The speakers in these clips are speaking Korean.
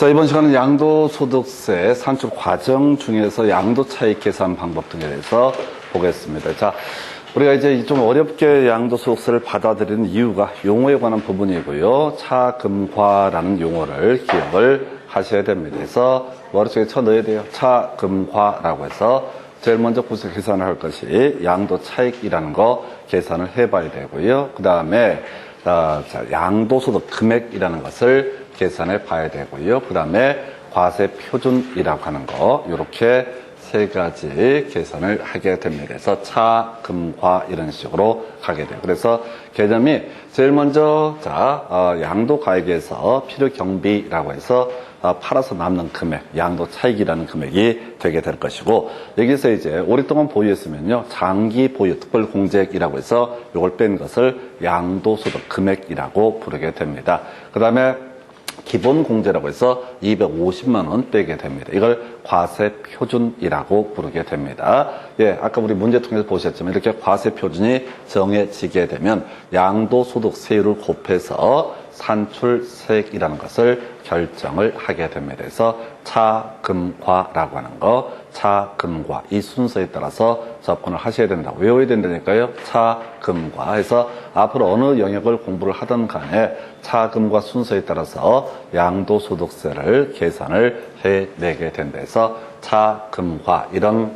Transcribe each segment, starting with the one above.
자, 이번 시간은 양도소득세 산출 과정 중에서 양도차익 계산 방법 등에 대해서 보겠습니다. 자, 우리가 이제 좀 어렵게 양도소득세를 받아들이는 이유가 용어에 관한 부분이고요. 차금과라는 용어를 기억을 하셔야 됩니다. 그래서 머릿속에 쳐 넣어야 돼요. 차금과라고 해서 제일 먼저 구세 계산을 할 것이 양도차익이라는 거 계산을 해봐야 되고요. 그 다음에 양도소득 금액이라는 것을 계산해 봐야 되고요. 그 다음에 과세 표준이라고 하는 거, 이렇게 세 가지 계산을 하게 됩니다. 그래서 차, 금, 과 이런 식으로 가게 돼요. 그래서 개념이 제일 먼저 양도가액에서 필요경비라고 해서 팔아서 남는 금액, 양도차익이라는 금액이 되게 될 것이고, 여기서 이제 오랫동안 보유했으면요, 장기 보유 특별공제액이라고 해서 이걸 뺀 것을 양도소득 금액이라고 부르게 됩니다. 그 다음에 기본 공제라고 해서 250만 원 빼게 됩니다. 이걸 과세 표준이라고 부르게 됩니다. 예, 아까 우리 문제 통해서 보셨지만 이렇게 과세 표준이 정해지게 되면 양도소득세율을 곱해서 산출세액이라는 것을 결정을 하게 됩니다. 그래서 차금과라고 하는 거, 차금과 이 순서에 따라서 접근을 하셔야 된다고, 외워야 된다니까요. 차금과 해서 앞으로 어느 영역을 공부를 하든 간에 차금과 순서에 따라서 양도소득세를 계산을 해내게 된다 해서 차금과 이런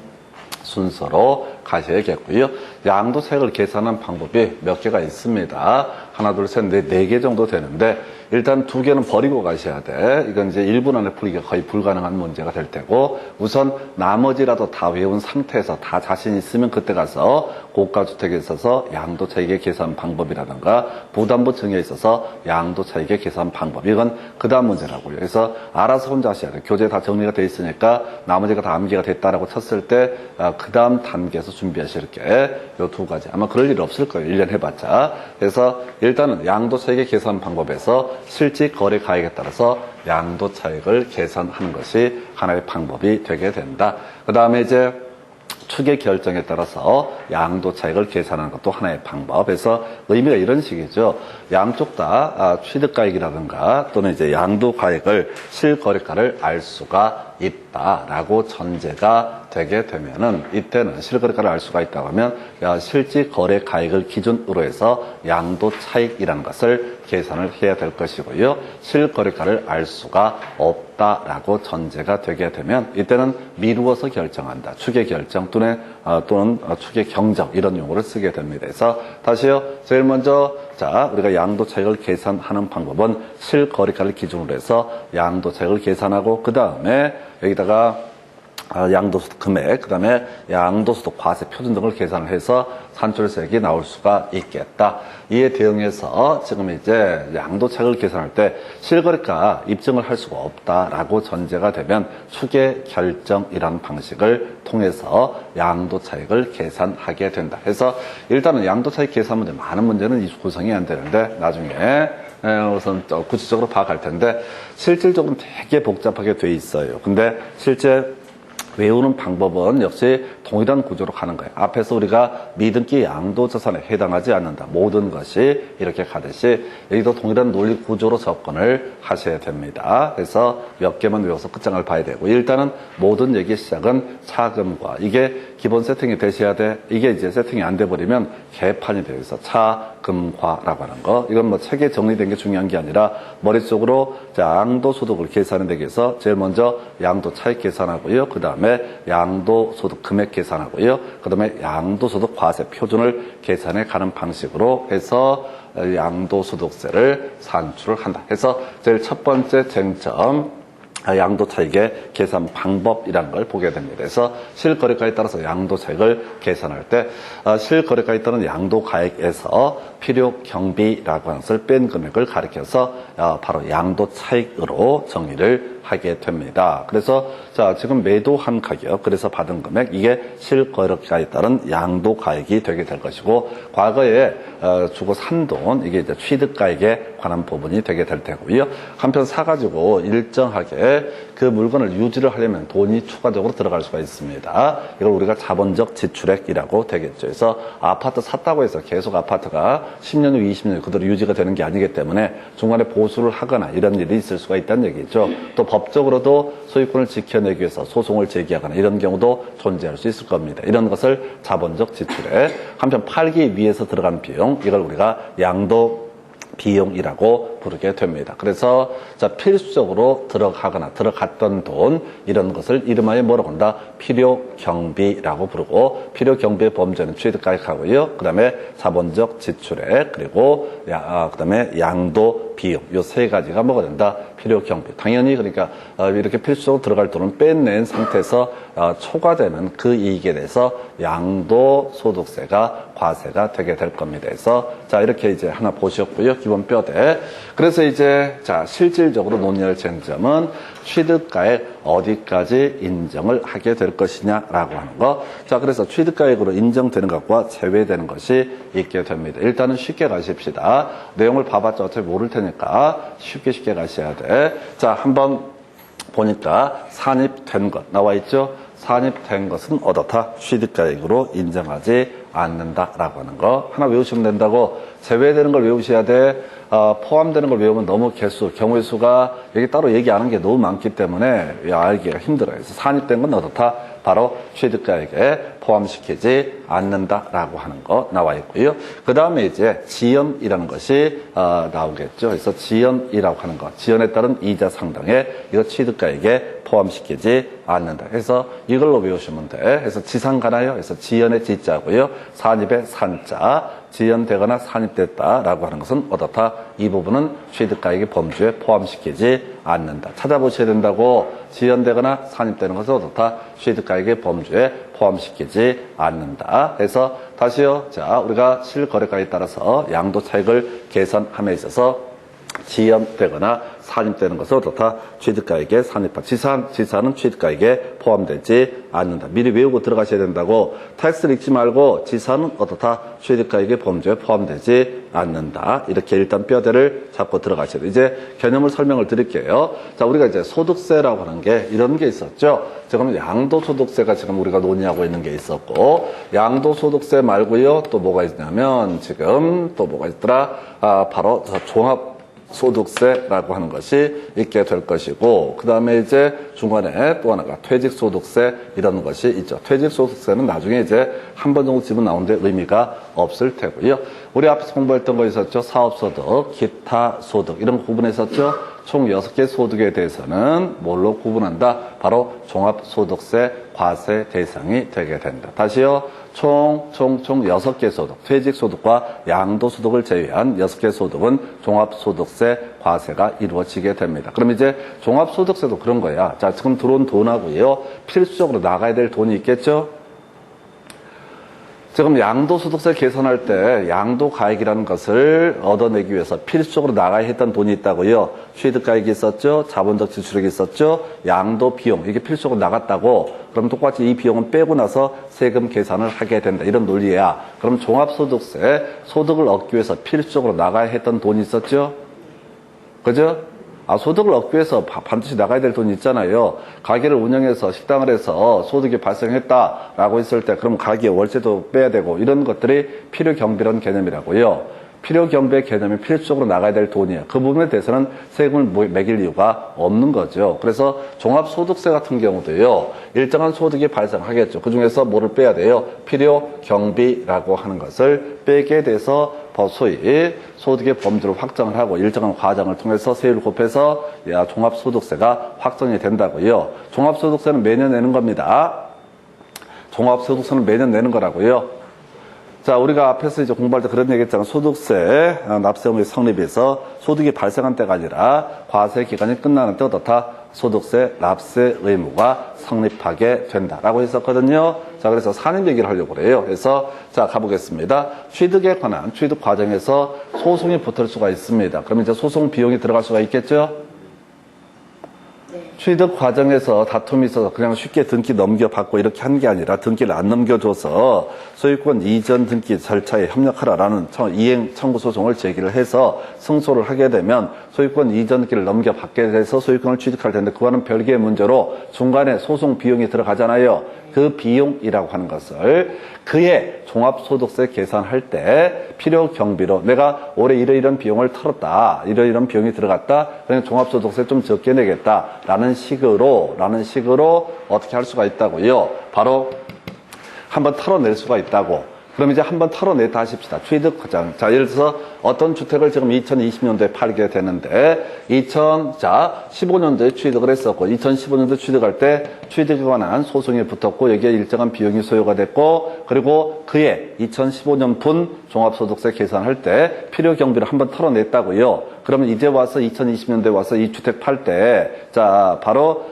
순서로 가셔야겠고요. 양도세액을 계산하는 방법이 몇 개가 있습니다. 하나, 둘, 셋, 넷, 네 개 정도 되는데 일단 두 개는 버리고 가셔야 돼. 이건 이제 1분 안에 풀기가 거의 불가능한 문제가 될 테고, 우선 나머지라도 다 외운 상태에서 다 자신 있으면 그때 가서 고가주택에 있어서 양도차익의 계산 방법이라든가 부담부 증여에 있어서 양도차익의 계산 방법, 이건 그 다음 문제라고요. 그래서 알아서 혼자 하셔야 돼요. 교재에 다 정리가 돼 있으니까 나머지가 다 암기가 됐다라고 쳤을 때 그 다음 단계에서 준비하실 게 요 두 가지. 아마 그럴 일 없을 거예요. 1년 해봤자. 그래서 일단은 양도차익의 계산 방법에서 실질 거래 가액에 따라서 양도차익을 계산하는 것이 하나의 방법이 되게 된다. 그 다음에 이제 추계 결정에 따라서 양도차익을 계산하는 것도 하나의 방법에서 의미가 이런 식이죠. 양쪽 다 취득가액이라든가 또는 이제 양도가액을 실거래가를 알 수가 있다라고 전제가 되게 되면은, 이때는 실거래가를 알 수가 있다고 하면 실질 거래 가액을 기준으로 해서 양도차익이라는 것을 계산을 해야 될 것이고요. 실거래가를 알 수가 없다라고 전제가 되게 되면 이때는 미루어서 결정한다, 추계 결정 또는 추계 경정 이런 용어를 쓰게 됩니다. 그래서 다시요, 제일 먼저 우리가 양도차익을 계산하는 방법은 실거래가를 기준으로 해서 양도차익을 계산하고, 그 다음에 여기다가 양도소득 금액, 그 다음에 양도소득 과세 표준 등을 계산을 해서 산출세액이 나올 수가 있겠다. 이에 대응해서 지금 이제 양도차익을 계산할 때 실거래가 입증을 할 수가 없다라고 전제가 되면 추계 결정이라는 방식을 통해서 양도차익을 계산하게 된다. 그래서 일단은 양도차익 계산 문제, 많은 문제는 구성이 안 되는데 나중에 우선 구체적으로 파악할 텐데, 실질적으로 되게 복잡하게 돼 있어요. 근데 실제 외우는 방법은 역시 동일한 구조로 가는 거예요. 앞에서 우리가 미등기 양도자산에 해당하지 않는다, 모든 것이 이렇게 가듯이 여기도 동일한 논리 구조로 접근을 하셔야 됩니다. 그래서 몇 개만 외워서 끝장을 봐야 되고, 일단은 모든 얘기의 시작은 차금과, 이게 기본 세팅이 되셔야 돼. 이게 이제 세팅이 안 돼버리면 개판이 돼요. 그래서 차금과라고 하는 거, 이건 뭐 책에 정리된 게 중요한 게 아니라 머릿속으로 양도소득을 계산하기 위해서 제일 먼저 양도차익 계산하고요. 그 다음에 양도소득 금액 계산하고요. 그 다음에 양도소득 과세 표준을 계산해 가는 방식으로 해서 양도소득세를 산출을 한다. 그래서 제일 첫 번째 쟁점, 양도차익의 계산 방법이라는 걸 보게 됩니다. 그래서 실거래가에 따라서 양도차익을 계산할 때 실거래가에 따른 양도가액에서 필요경비라고 하는 것을 뺀 금액을 가리켜서 바로 양도차익으로 정의를 하게 됩니다. 그래서 지금 매도한 가격, 그래서 받은 금액, 이게 실거래가에 따른 양도가액이 되게 될 것이고, 과거에 주고 산 돈, 이게 이제 취득가액에 관한 부분이 되게 될 테고요. 한편 사가지고 일정하게 그 물건을 유지를 하려면 돈이 추가적으로 들어갈 수가 있습니다. 이걸 우리가 자본적 지출액이라고 되겠죠. 그래서 아파트 샀다고 해서 계속 아파트가 10년 후 20년 그대로 유지가 되는 게 아니기 때문에 중간에 보수를 하거나 이런 일이 있을 수가 있다는 얘기죠. 또 법적으로도 소유권을 지켜내기 위해서 소송을 제기하거나 이런 경우도 존재할 수 있을 겁니다. 이런 것을 자본적 지출액. 한편 팔기 위해서 들어간 비용, 이걸 우리가 양도 비용이라고 부르게 됩니다. 그래서 자, 필수적으로 들어가거나 들어갔던 돈, 이런 것을 이름하여 뭐라고 한다? 필요 경비라고 부르고, 필요 경비의 범죄는 취득가액하고요. 그 다음에 자본적 지출액, 그리고 그 다음에 양도 비용, 요 세 가지가 뭐가 된다? 필요 경비. 당연히 그러니까 이렇게 필수적으로 들어갈 돈은 빼낸 상태에서 초과되는 그 이익에 대해서 양도 소득세가 과세가 되게 될 겁니다. 그래서 자, 이렇게 이제 하나 보셨고요. 기본 뼈대. 그래서 이제 자, 실질적으로 논의할 쟁점은 취득가액 어디까지 인정을 하게 될 것이냐라고 하는 거. 자, 그래서 취득가액으로 인정되는 것과 제외되는 것이 있게 됩니다. 일단은 쉽게 가십시다. 내용을 봐봤자 어차피 모를 테니까 쉽게 가셔야 돼. 자, 한번 보니까 산입된 것 나와 있죠? 산입된 것은 어떻다? 취득가액으로 인정하지 않는다라고 하는 거. 하나 외우시면 된다고. 제외되는 걸 외우셔야 돼. 포함되는 걸 외우면 너무 개수, 경우의 수가 여기 따로 얘기 안 한 게 너무 많기 때문에 알기가 힘들어요. 그래서 산입된 건 어떻다? 바로 취득가액에 포함시키지 않는다라고 하는 거 나와 있고요. 그 다음에 이제 지연이라는 것이 나오겠죠. 그래서 지연이라고 하는 거, 지연에 따른 이자 상당에 이거 취득가액에 포함시키지 않는다. 그래서 이걸로 외우시면 돼. 그래서 지상 가나요? 그래서 지연의 지자고요. 산입의 산자. 지연되거나 산입됐다라고 하는 것은 어떻다? 이 부분은 취득가액의 범주에 포함시키지 않는다. 찾아보셔야 된다고. 지연되거나 산입되는 것은 어떻다? 취득가액의 범주에 포함시키지 않는다. 그래서 다시요. 자, 우리가 실거래가에 따라서 양도 차익을 계산함에 있어서 지연되거나 산입되는 것은 어떻다? 취득가액에 산입한 지산은 취득가액에 포함되지 않는다. 미리 외우고 들어가셔야 된다고. 텍스를 읽지 말고 지산은 어떻다? 취득가액의 범주에 포함되지 않는다. 이렇게 일단 뼈대를 잡고 들어가셔야 돼요. 이제 개념을 설명을 드릴게요. 자, 우리가 이제 소득세라고 하는 게 이런 게 있었죠. 지금 양도소득세가 지금 우리가 논의하고 있는 게 있었고, 양도소득세 말고요. 또 뭐가 있냐면 지금 또 뭐가 있더라? 바로 종합 소득세라고 하는 것이 있게 될 것이고, 그 다음에 이제 중간에 또 하나가 퇴직소득세 이런 것이 있죠. 퇴직소득세는 나중에 이제 한 번 정도 집어나오는데 의미가 없을 테고요. 우리 앞에서 공부했던 거 있었죠. 사업소득, 기타소득 이런 거 구분했었죠. 총 6개 소득에 대해서는 뭘로 구분한다? 바로 종합소득세 과세 대상이 되게 된다. 다시요. 총 6개 소득, 퇴직소득과 양도소득을 제외한 6개 소득은 종합소득세 과세가 이루어지게 됩니다. 그럼 이제 종합소득세도 그런 거야. 자, 지금 들어온 돈하고요. 필수적으로 나가야 될 돈이 있겠죠? 지금 양도소득세 계산할 때 양도가액이라는 것을 얻어내기 위해서 필수적으로 나가야 했던 돈이 있다고요. 취득가액이 있었죠. 자본적 지출액이 있었죠. 양도비용 이게 필수적으로 나갔다고. 그럼 똑같이 이 비용은 빼고 나서 세금 계산을 하게 된다. 이런 논리야. 그럼 종합소득세 소득을 얻기 위해서 필수적으로 나가야 했던 돈이 있었죠. 그죠? 소득을 얻기 위해서 반드시 나가야 될 돈이 있잖아요. 가게를 운영해서 식당을 해서 소득이 발생했다라고 했을 때 그럼 가게 월세도 빼야 되고 이런 것들이 필요경비라는 개념이라고요. 필요경비의 개념이 필수적으로 나가야 될 돈이에요. 그 부분에 대해서는 세금을 매길 이유가 없는 거죠. 그래서 종합소득세 같은 경우도요. 일정한 소득이 발생하겠죠. 그중에서 뭐를 빼야 돼요? 필요경비라고 하는 것을 빼게 돼서 소위 소득의 범주를 확정을 하고 일정한 과정을 통해서 세율을 곱해서 종합소득세가 확정이 된다고요. 종합소득세는 매년 내는 겁니다. 종합소득세는 매년 내는 거라고요. 자, 우리가 앞에서 이제 공부할 때 그런 얘기 했잖아요. 소득세 납세 의무의 성립에서 소득이 발생한 때가 아니라 과세 기간이 끝나는 때 어떻다? 소득세 납세 의무가 성립하게 된다라고 했었거든요. 자, 그래서 산입 얘기를 하려고 그래요. 그래서 자, 가보겠습니다. 취득에 관한 취득 과정에서 소송이 붙을 수가 있습니다. 그러면 이제 소송 비용이 들어갈 수가 있겠죠? 취득 과정에서 다툼이 있어서 그냥 쉽게 등기 넘겨받고 이렇게 한 게 아니라 등기를 안 넘겨줘서 소유권 이전 등기 절차에 협력하라라는 이행 청구 소송을 제기를 해서 승소를 하게 되면 소유권 이전기를 넘겨받게 돼서 소유권을 취득할 텐데 그거는 별개의 문제로 중간에 소송 비용이 들어가잖아요. 그 비용이라고 하는 것을 그의 종합소득세 계산할 때 필요 경비로 내가 올해 이러이러한 비용을 털었다. 이러이러한 비용이 들어갔다. 그냥 종합소득세 좀 적게 내겠다라는 식으로 어떻게 할 수가 있다고요. 바로 한번 털어낼 수가 있다고. 그럼 이제 한번 털어냈다 하십시다. 취득 과정. 자, 예를 들어서 어떤 주택을 지금 2020년도에 팔게 되는데, 15년도에 취득을 했었고, 2015년도에 취득할 때 취득에 관한 소송이 붙었고, 여기에 일정한 비용이 소요가 됐고, 그리고 그해 2015년분 종합소득세 계산할 때 필요 경비를 한번 털어냈다고요. 그러면 이제 와서 2020년도에 와서 이 주택 팔 때, 자, 바로,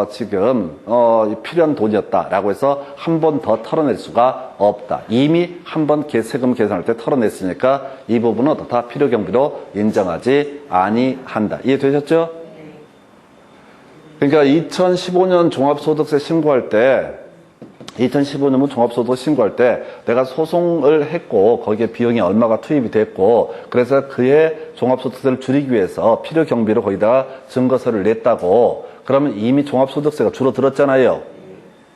지금, 필요한 돈이었다라고 해서 한 번 더 털어낼 수가 없다. 이미 한 번 세금 계산할 때 털어냈으니까 이 부분은 어떻다? 필요 경비로 인정하지 아니한다. 이해되셨죠? 그러니까 2015년 종합소득세 신고할 때 2015년은 종합소득 신고할 때 내가 소송을 했고 거기에 비용이 얼마가 투입이 됐고 그래서 그의 종합소득세를 줄이기 위해서 필요 경비로 거기다가 증거서를 냈다고 그러면 이미 종합소득세가 줄어들었잖아요.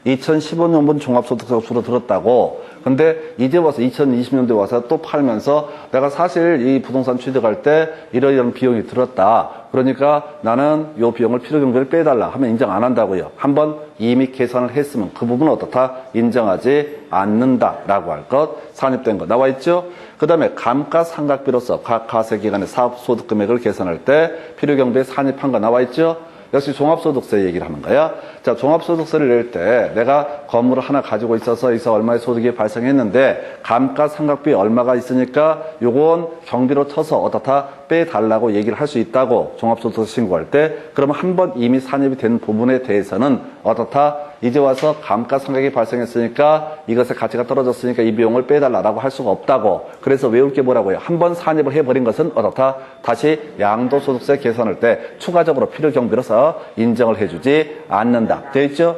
2015년분 종합소득세가 줄어들었다고. 근데 이제 와서 2020년도에 와서 또 팔면서 내가 사실 이 부동산 취득할 때 이런 비용이 들었다. 그러니까 나는 이 비용을 필요경비를 빼달라 하면 인정 안 한다고요. 한번 이미 계산을 했으면 그 부분은 어떻다? 인정하지 않는다라고 할 것. 산입된 거 나와 있죠? 그 다음에 감가상각비로서 각 과세기간의 사업소득금액을 계산할 때 필요경비에 산입한 거 나와 있죠? 역시 종합소득세 얘기를 하는 거야. 자, 종합소득세를 낼 때 내가 건물을 하나 가지고 있어서 얼마의 소득이 발생했는데 감가상각비 얼마가 있으니까 요건 경비로 쳐서 어떻다 빼달라고 얘기를 할 수 있다고 종합소득세 신고할 때 그러면 한 번 이미 산입이 된 부분에 대해서는 어떻다 이제 와서 감가상각이 발생했으니까 이것의 가치가 떨어졌으니까 이 비용을 빼달라고 할 수가 없다고. 그래서 외울 게 뭐라고요? 한 번 산입을 해버린 것은 어떻다 다시 양도소득세 계산할 때 추가적으로 필요 경비로서 인정을 해주지 않는다. 되어 있죠?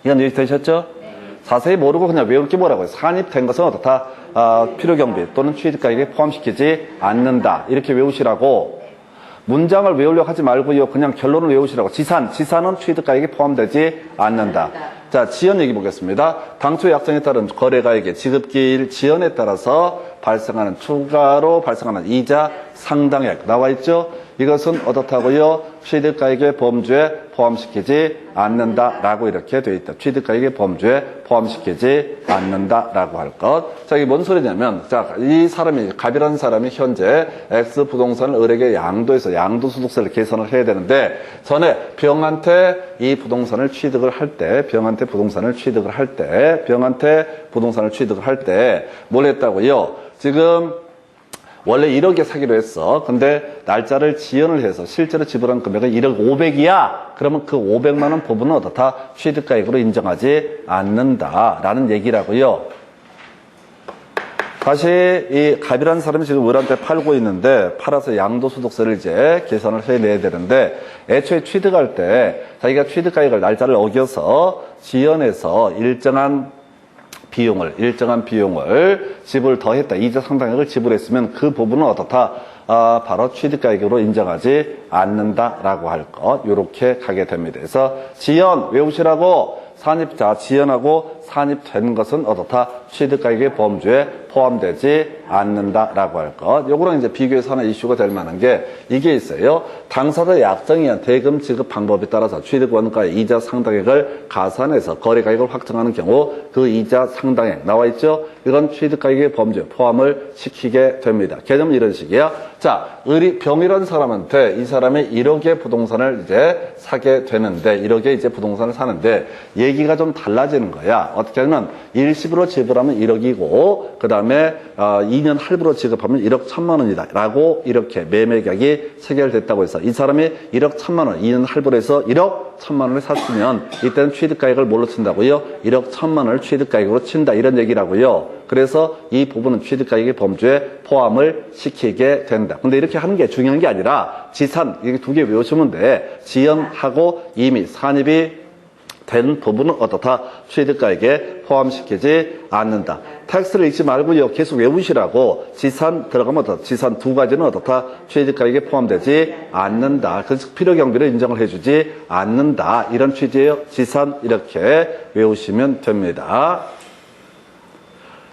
이건 여기 되셨죠? 자세히 모르고 그냥 외울 게 뭐라고요? 산입된 것은 어떻다? 필요 경비 또는 취득가액에 포함시키지 않는다. 이렇게 외우시라고. 문장을 외우려고 하지 말고요. 그냥 결론을 외우시라고. 지산은 취득가액에 포함되지 않는다. 자, 지연 얘기 보겠습니다. 당초 약정에 따른 거래가액의 지급기일 지연에 따라서 추가로 발생하는 이자 상당액 나와 있죠? 이것은 어떻다고요? 취득가액의 범주에 포함시키지 않는다라고 이렇게 되어 있다. 취득가액의 범주에 포함시키지 않는다라고 할 것. 자, 이게 뭔 소리냐면, 자, 이 사람이, 갑이라는 사람이 현재 X 부동산을 을에게 양도해서 양도소득세를 계산을 해야 되는데, 전에 병한테 이 부동산을 취득을 할 때, 병한테 부동산을 취득을 할 때, 뭘 했다고요? 지금, 원래 1억에 사기로 했어. 근데 날짜를 지연을 해서 실제로 지불한 금액은 1억 500이야. 그러면 그 500만 원 부분은 어떻다? 취득가액으로 인정하지 않는다라는 얘기라고요. 다시 이 갑이라는 사람이 지금 을한테 팔고 있는데 팔아서 양도소득세를 이제 계산을 해내야 되는데 애초에 취득할 때 자기가 취득가액을 날짜를 어겨서 지연해서 일정한 비용을 지불 더했다. 이자 상당액을 지불했으면 그 부분은 어떻다? 바로 취득가액으로 인정하지 않는다라고 할 것. 요렇게 가게 됩니다. 그래서 지연 외우시라고 지연하고 산입된 것은 어떻다? 취득가액의 범주에 포함되지 않는다라고 할 것. 요거랑 이제 비교해서 하나 이슈가 될 만한 게 이게 있어요. 당사자 약정이한 대금 지급 방법에 따라서 취득원가의 이자 상당액을 가산해서 거래가액을 확정하는 경우 그 이자 상당액 나와 있죠? 이건 취득가액의 범주에 포함을 시키게 됩니다. 개념은 이런 식이에요. 자, 병이라는 사람한테 이 사람이 1억의 부동산을 이제 사게 되는데 1억에 이제 부동산을 사는데 얘기가 좀 달라지는 거야. 어떻게 하면 일시불로 지불하면 1억이고 그 다음에 2년 할부로 지급하면 1억 1천만 원이다 라고 이렇게 매매계약이 체결됐다고 해서 이 사람이 1억 1천만 원 2년 할부로 해서 1억 1천만 원을 샀으면 이때는 취득가액을 뭘로 친다고요? 1억 1천만 원을 취득가액으로 친다 이런 얘기라고요. 그래서 이 부분은 취득가액의 범주에 포함을 시키게 된다. 근데 이렇게 하는 게 중요한 게 아니라 지산 이게 두 개 외우시면 돼. 지연하고 이미 산입이 된 부분은 어떻다? 취득가액에 포함시키지 않는다. 텍스를 읽지 말고요. 계속 외우시라고. 지산 들어가면 어떻다? 지산 두 가지는 어떻다? 취득가액에 포함되지 않는다. 그래서 필요경비를 인정을 해주지 않는다. 이런 취지예요. 지산 이렇게 외우시면 됩니다.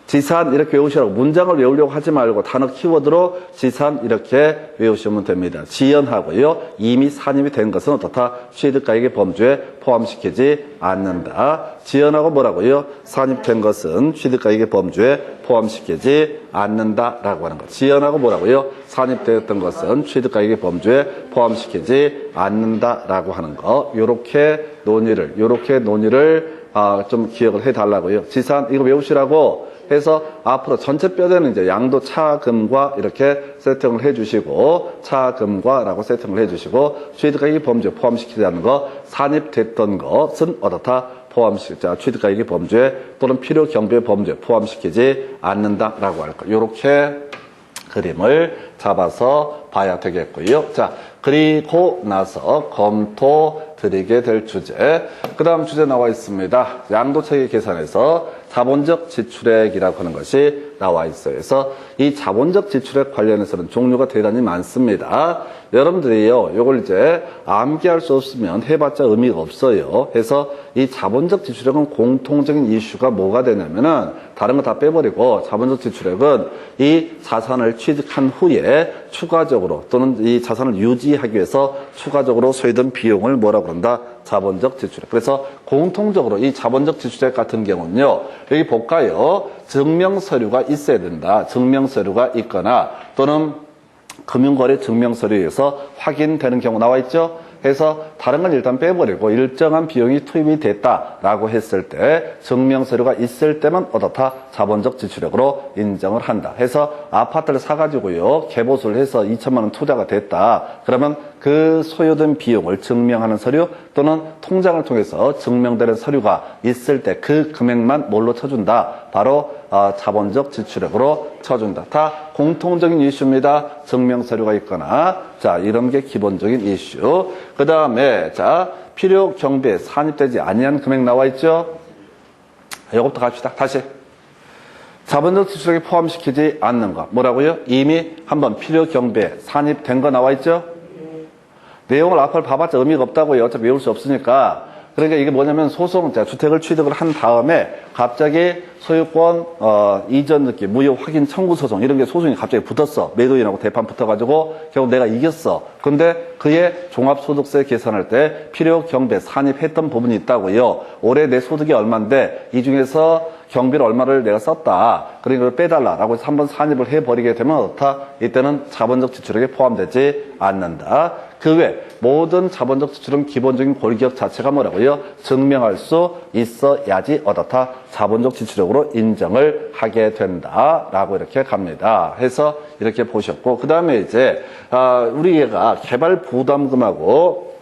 지산 이렇게 외우시라고. 문장을 외우려고 하지 말고 단어 키워드로 지산 이렇게 외우시면 됩니다. 지연하고요. 이미 산입이 된 것은 어떻다? 취득가액의 범주에 포함시키지 않는다. 지연하고 뭐라고요? 산입된 것은 취득가액의 범주에 포함시키지 않는다라고 하는 것. 지연하고 뭐라고요? 산입되었던 것은 취득가액의 범주에 포함시키지 않는다라고 하는 거. 요렇게 논의를 좀 기억을 해달라고요. 지산 이거 외우시라고 해서 앞으로 전체 뼈대는 이제 양도 차금과 이렇게 세팅을 해주시고 차금과라고 세팅을 해주시고 취득가액의 범주에 포함시키지 않는 거 산입됐던 것은 어떻다? 포함시키자 취득가액의 범주에 또는 필요 경비의 범주에 포함시키지 않는다라고 할 거. 이렇게 그림을 잡아서 봐야 되겠고요. 자, 그리고 나서 검토 드리게 될 주제. 그 다음 주제 나와 있습니다. 양도체계 계산에서 자본적 지출액이라고 하는 것이 나와 있어요. 그래서 이 자본적 지출액 관련해서는 종류가 대단히 많습니다. 여러분들이요, 요걸 이제 암기할 수 없으면 해봤자 의미가 없어요. 그래서 이 자본적 지출액은 공통적인 이슈가 뭐가 되냐면은 다른 거 다 빼버리고 자본적 지출액은 이 자산을 취득한 후에 추가적으로 또는 이 자산을 유지하기 위해서 추가적으로 소요된 비용을 뭐라고 그런다? 자본적 지출액. 그래서 공통적으로 이 자본적 지출액 같은 경우는요, 여기 볼까요? 증명서류가 있어야 된다. 증명서류가 있거나 또는 금융거래 증명서류에서 확인되는 경우 나와 있죠? 해서 다른 건 일단 빼버리고 일정한 비용이 투입이 됐다라고 했을 때 증명서류가 있을 때만 어떻다? 자본적 지출액으로 인정을 한다. 해서 아파트를 사가지고요. 개보수를 해서 2천만 원 투자가 됐다. 그러면 그 소요된 비용을 증명하는 서류 또는 통장을 통해서 증명되는 서류가 있을 때 그 금액만 뭘로 쳐준다? 바로 자본적 지출액으로 쳐준다. 다 공통적인 이슈입니다. 증명서류가 있거나 자 이런 게 기본적인 이슈. 그 다음에 자 필요 경비에 산입되지 아니한 금액 나와 있죠. 이것부터 갑시다. 다시 자본적 지출액에 포함시키지 않는 거 뭐라고요? 이미 한번 필요 경비에 산입된 거 나와 있죠. 내용을 앞을 봐봤자 의미가 없다고요. 어차피 외울 수 없으니까. 그러니까 이게 뭐냐면 소송, 주택을 취득을 한 다음에 갑자기 소유권 이전 느낌, 무효 확인 청구 소송 이런 게 소송이 갑자기 붙었어. 매도인하고 대판 붙어가지고 결국 내가 이겼어. 근데 그의 종합소득세 계산할 때 필요 경비에 산입했던 부분이 있다고요. 올해 내 소득이 얼마인데 이 중에서 경비를 얼마를 내가 썼다. 그러니까 그걸 빼달라라고 해서 한번 산입을 해버리게 되면 어떻다? 이때는 자본적 지출액에 포함되지 않는다. 그 외 모든 자본적 지출은 기본적인 골격 자체가 뭐라고요? 증명할 수 있어야지 어떻다? 자본적 지출액으로 인정을 하게 된다라고 이렇게 갑니다. 해서 이렇게 보셨고 그 다음에 이제 우리 얘가 개발 부담금하고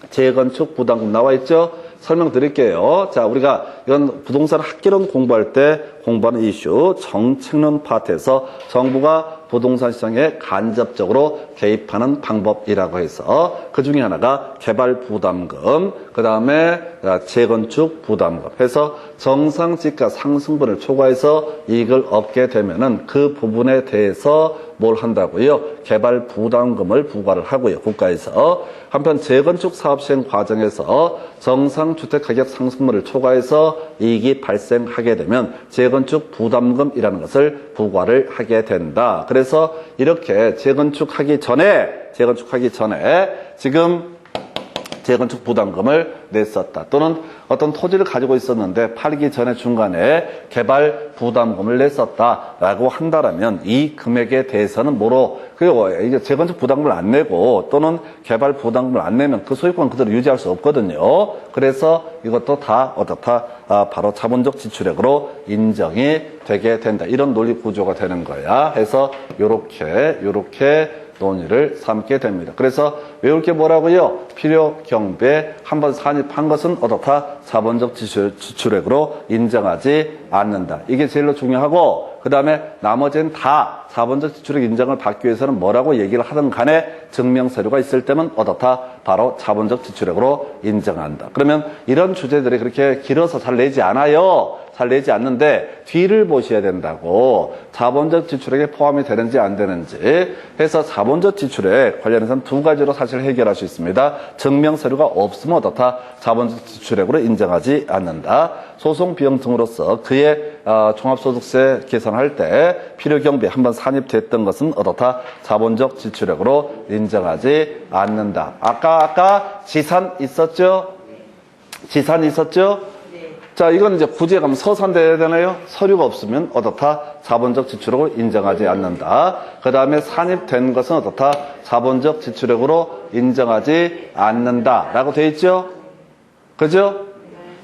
재건축 부담금 나와 있죠? 설명드릴게요. 자, 우리가 이건 부동산 학개론 공부할 때 공부하는 이슈 정책론 파트에서 정부가 부동산 시장에 간접적으로 개입하는 방법이라고 해서 그 중에 하나가 개발 부담금, 그 다음에 재건축 부담금 해서 정상지가 상승분을 초과해서 이익을 얻게 되면은 그 부분에 대해서 뭘 한다고요? 개발 부담금을 부과를 하고요. 국가에서. 한편 재건축 사업 시행 과정에서 정상주택 가격 상승분을 초과해서 이익이 발생하게 되면 재건축 부담금이라는 것을 부과를 하게 된다. 그래서 이렇게 재건축하기 전에 지금 재건축 부담금을 냈었다. 또는 어떤 토지를 가지고 있었는데 팔기 전에 중간에 개발 부담금을 냈었다라고 한다라면 이 금액에 대해서는 뭐로 그리고 이제 재건축 부담금을 안 내고 또는 개발 부담금을 안 내면 그 소유권 그대로 유지할 수 없거든요. 그래서 이것도 다 어떻다? 바로 자본적 지출액으로 인정이 되게 된다. 이런 논리 구조가 되는 거야. 해서 요렇게 논의를 삼게 됩니다. 그래서 외울 게 뭐라고요? 필요 경비에 한번 산입한 것은 어떻다? 자본적 지출액으로 인정하지 않는다. 이게 제일로 중요하고 그 다음에 나머지는 다 자본적 지출액 인정을 받기 위해서는 뭐라고 얘기를 하든 간에 증명서류가 있을 때면 어떻다? 바로 자본적 지출액으로 인정한다. 그러면 이런 주제들이 그렇게 길어서 잘 내지 않아요. 잘 내지 않는데 뒤를 보셔야 된다고. 자본적 지출액에 포함이 되는지 안 되는지 해서 자본적 지출액 관련해서는 두 가지로 사실 해결할 수 있습니다. 증명서류가 없으면 어떻다? 자본적 지출액으로 인정하지 않는다. 소송 비용 등으로서 그의 종합소득세 계산할 때 필요경비 한번 산입됐던 것은 어떻다? 자본적 지출액으로 인정하지 않는다. 아까 지산 있었죠? 지산 있었죠? 자, 이건 이제 구제에 가면 서산돼야 되나요? 서류가 없으면 어떻다? 자본적 지출액으로 인정하지 않는다. 그 다음에 산입된 것은 어떻다? 자본적 지출액으로 인정하지 않는다. 라고 돼 있죠? 그죠?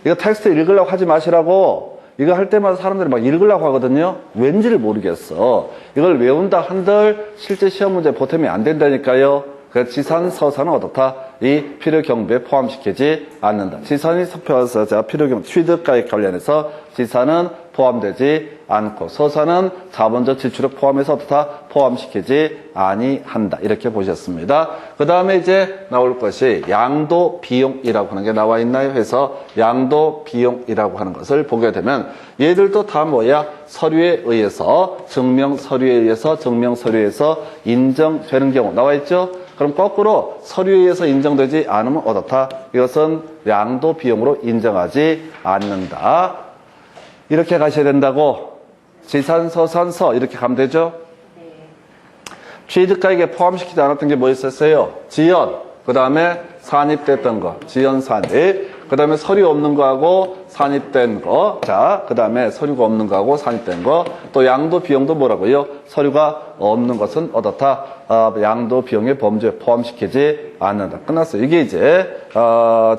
이거 텍스트 읽으려고 하지 마시라고. 이거 할 때마다 사람들이 막 읽으려고 하거든요. 왠지를 모르겠어. 이걸 외운다 한들 실제 시험 문제 보탬이 안 된다니까요. 그 지산, 서산은 어떻다? 이 필요경비에 포함시키지 않는다. 지산이 섞여서 필요경비, 취득가액 관련해서 지산은 포함되지 않고 서산은 자본적 지출액 포함해서 어떻다? 포함시키지 아니한다. 이렇게 보셨습니다. 그 다음에 이제 나올 것이 양도 비용이라고 하는 게 나와 있나요? 해서 양도 비용이라고 하는 것을 보게 되면 얘들도 다 뭐야? 서류에 의해서 증명서류에 의해서 인정되는 경우 나와 있죠? 그럼 거꾸로 서류에 의해서 인정되지 않으면 어떻다? 이것은 양도 비용으로 인정하지 않는다. 이렇게 가셔야 된다고. 지산, 서산, 서 이렇게 가면 되죠? 취득가액에 포함시키지 않았던 게 뭐 있었어요? 지연, 그 다음에 산입됐던 거, 지연, 산입. 그 다음에 서류 없는 거하고 산입된 거. 자, 그 다음에 서류가 없는 거하고 산입된 거. 또 양도 비용도 뭐라고요? 서류가 없는 것은 어떻다? 양도 비용의 범주에 포함시키지 않는다. 끝났어요. 이게 이제,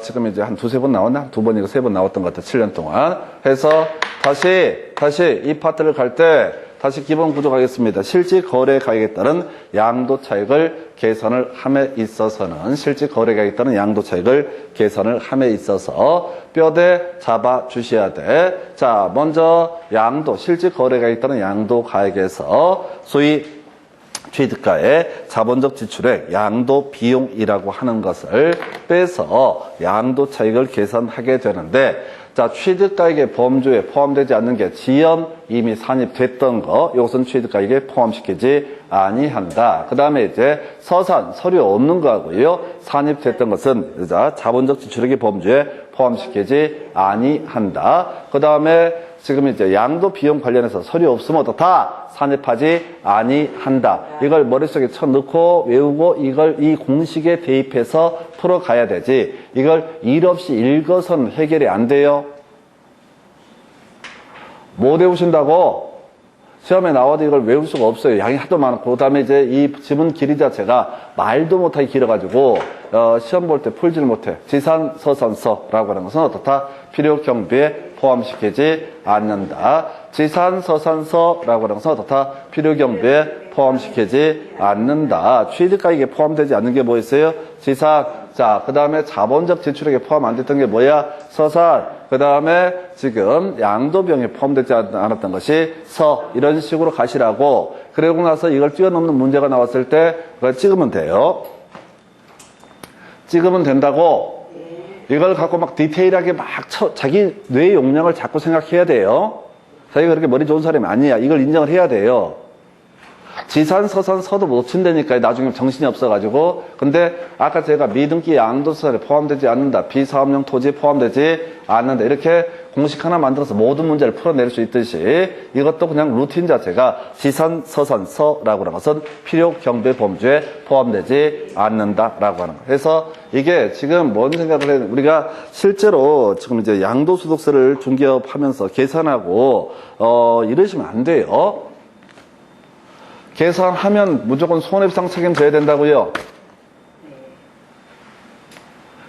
지금 이제 한 두세 번 나왔나? 두 번이고 세 번 나왔던 것 같아. 7년 동안. 해서 다시 이 파트를 갈 때 다시 기본 구조 가겠습니다. 실질 거래 가액에 따른 양도 차익을 계산을 함에 있어서는 실질 거래 가액에 따른 양도 차익을 계산을 함에 있어서 뼈대 잡아 주셔야 돼. 자, 먼저 양도 실질 거래 가액에 따른 양도 가액에서 소위 취득가의 자본적 지출액 양도 비용이라고 하는 것을 빼서 양도 차익을 계산하게 되는데 자, 취득가액의 범주에 포함되지 않는 게 지연 이미 산입됐던 거, 이것은 취득가액에 포함시키지 아니한다. 그 다음에 이제 서산, 서류 없는 거하고요. 산입됐던 것은 자본적 지출액의 범주에 포함시키지 아니한다. 그 다음에 지금 이제 양도 비용 관련해서 서류 없으면 어떻다? 산입하지 아니한다. 이걸 머릿속에 쳐넣고 외우고 이걸 이 공식에 대입해서 풀어가야 되지. 이걸 일 없이 읽어서는 해결이 안 돼요. 못 외우신다고? 시험에 나와도 이걸 외울 수가 없어요. 양이 하도 많고. 그 다음에 이제 이 지문 길이 자체가 말도 못하게 길어가지고, 시험 볼 때 풀지를 못해. 지산, 서산, 서라고 하는 것은 어떻다? 필요 경비에 포함시키지 않는다. 지산, 서산, 서라고 하는 것은 어떻다? 필요 경비에 포함시키지 않는다. 취득가액에 포함되지 않는 게 뭐 있어요? 지산. 자, 그 다음에 자본적 지출액에 포함 안 됐던 게 뭐야? 서산. 그 다음에 지금 양도비용에 포함되지 않았던 것이 서. 이런 식으로 가시라고. 그러고 나서 이걸 뛰어넘는 문제가 나왔을 때 그걸 찍으면 돼요. 찍으면 된다고. 이걸 갖고 막 디테일하게 막 자기 뇌의 용량을 자꾸 생각해야 돼요. 자기가 그렇게 머리 좋은 사람이 아니야. 이걸 인정을 해야 돼요. 지산, 서산, 서도 못 친다니까요. 나중에 정신이 없어가지고. 근데 아까 제가 미등기 양도소산에 포함되지 않는다. 비사업용 토지에 포함되지 않는다. 이렇게 공식 하나 만들어서 모든 문제를 풀어낼 수 있듯이 이것도 그냥 루틴 자체가 지산, 서산, 서라고 하는 것은 필요 경비 범주에 포함되지 않는다라고 하는 거. 그래서 이게 지금 뭔 생각을 해야 돼? 우리가 실제로 지금 이제 양도소득세를 중개업하면서 계산하고 이러시면 안 돼요. 계산하면 무조건 손해배상 책임져야 된다고요.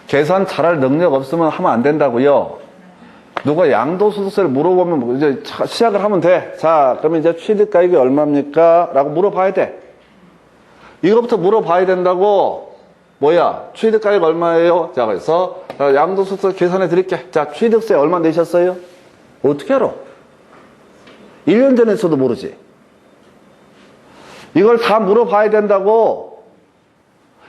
계산 잘할 능력 없으면 하면 안 된다고요. 누가 양도소득세를 물어보면 이제 시작을 하면 돼. 자, 그러면 이제 취득가액이 얼마입니까? 라고 물어봐야 돼. 이거부터 물어봐야 된다고. 뭐야? 취득가액 얼마예요? 자, 그래서 양도소득세 계산해 드릴게. 자, 취득세 얼마 내셨어요? 어떻게 알아? 1년 전에서도 모르지. 이걸 다 물어봐야 된다고.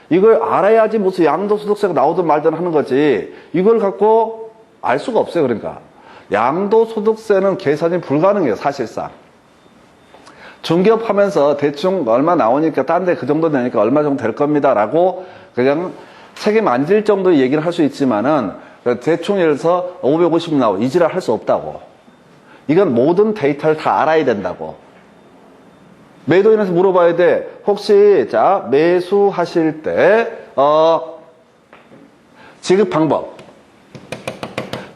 이걸 알아야지 무슨 양도소득세가 나오든 말든 하는 거지. 이걸 갖고 알 수가 없어요. 그러니까 양도소득세는 계산이 불가능해요. 사실상. 중개업 하면서 대충 얼마 나오니까 딴 데 그 정도 되니까 얼마 정도 될 겁니다 라고 그냥 책임 안 질 정도의 얘기를 할 수 있지만은 대충 예를 들어서 550 나오고 이지랄 할 수 없다고. 이건 모든 데이터를 다 알아야 된다고. 매도인한테 물어봐야 돼. 혹시 자 매수하실 때 지급 방법,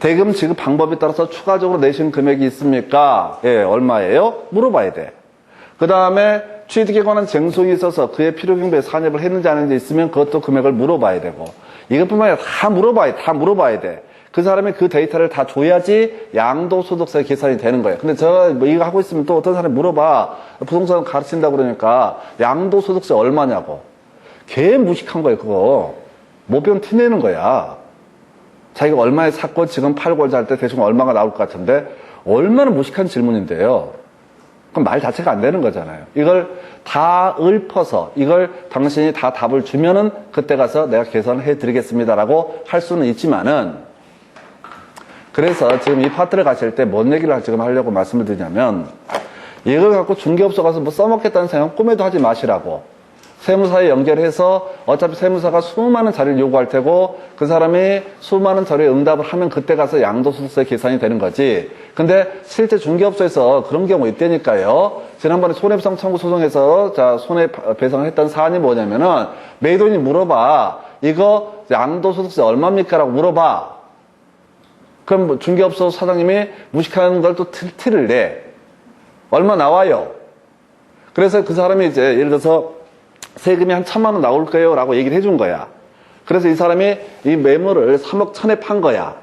대금 지급 방법에 따라서 추가적으로 내신 금액이 있습니까? 예, 얼마예요? 물어봐야 돼. 그 다음에 취득에 관한 쟁송이 있어서 그의 필요경비에 산입을 했는지 안 했는지 있으면 그것도 금액을 물어봐야 되고, 이것뿐만 아니라 다 물어봐야 돼. 그 사람이 그 데이터를 다 줘야지 양도소득세 계산이 되는 거예요. 근데 제가 뭐 이거 하고 있으면 또 어떤 사람이 물어봐. 부동산 가르친다고 그러니까 양도소득세 얼마냐고. 개 무식한 거예요, 그거. 못 배운 티 내는 거야. 자기가 얼마에 샀고 지금 팔고자 할 때 대충 얼마가 나올 것 같은데 얼마나 무식한 질문인데요. 그럼 말 자체가 안 되는 거잖아요. 이걸 다 읊어서 이걸 당신이 다 답을 주면은 그때 가서 내가 계산을 해드리겠습니다라고 할 수는 있지만은, 그래서 지금 이 파트를 가실 때 뭔 얘기를 지금 하려고 말씀을 드리냐면, 이걸 갖고 중개업소 가서 뭐 써먹겠다는 생각 꿈에도 하지 마시라고. 세무사에 연결해서 어차피 세무사가 수많은 자료를 요구할 테고 그 사람이 수많은 자료에 응답을 하면 그때 가서 양도소득세 계산이 되는 거지. 근데 실제 중개업소에서 그런 경우 있다니까요. 지난번에 손해배상 청구 소송에서 손해배상을 했던 사안이 뭐냐면은 매도인이 물어봐. 이거 양도소득세 얼마입니까? 라고 물어봐. 그럼 중개업소 사장님이 무식한 걸 또 티를 내. 얼마 나와요? 그래서 그 사람이 이제 예를 들어서 세금이 한 1,000만 원 나올 거예요 라고 얘기를 해준 거야. 그래서 이 사람이 이 매물을 3억 1,000에 판 거야.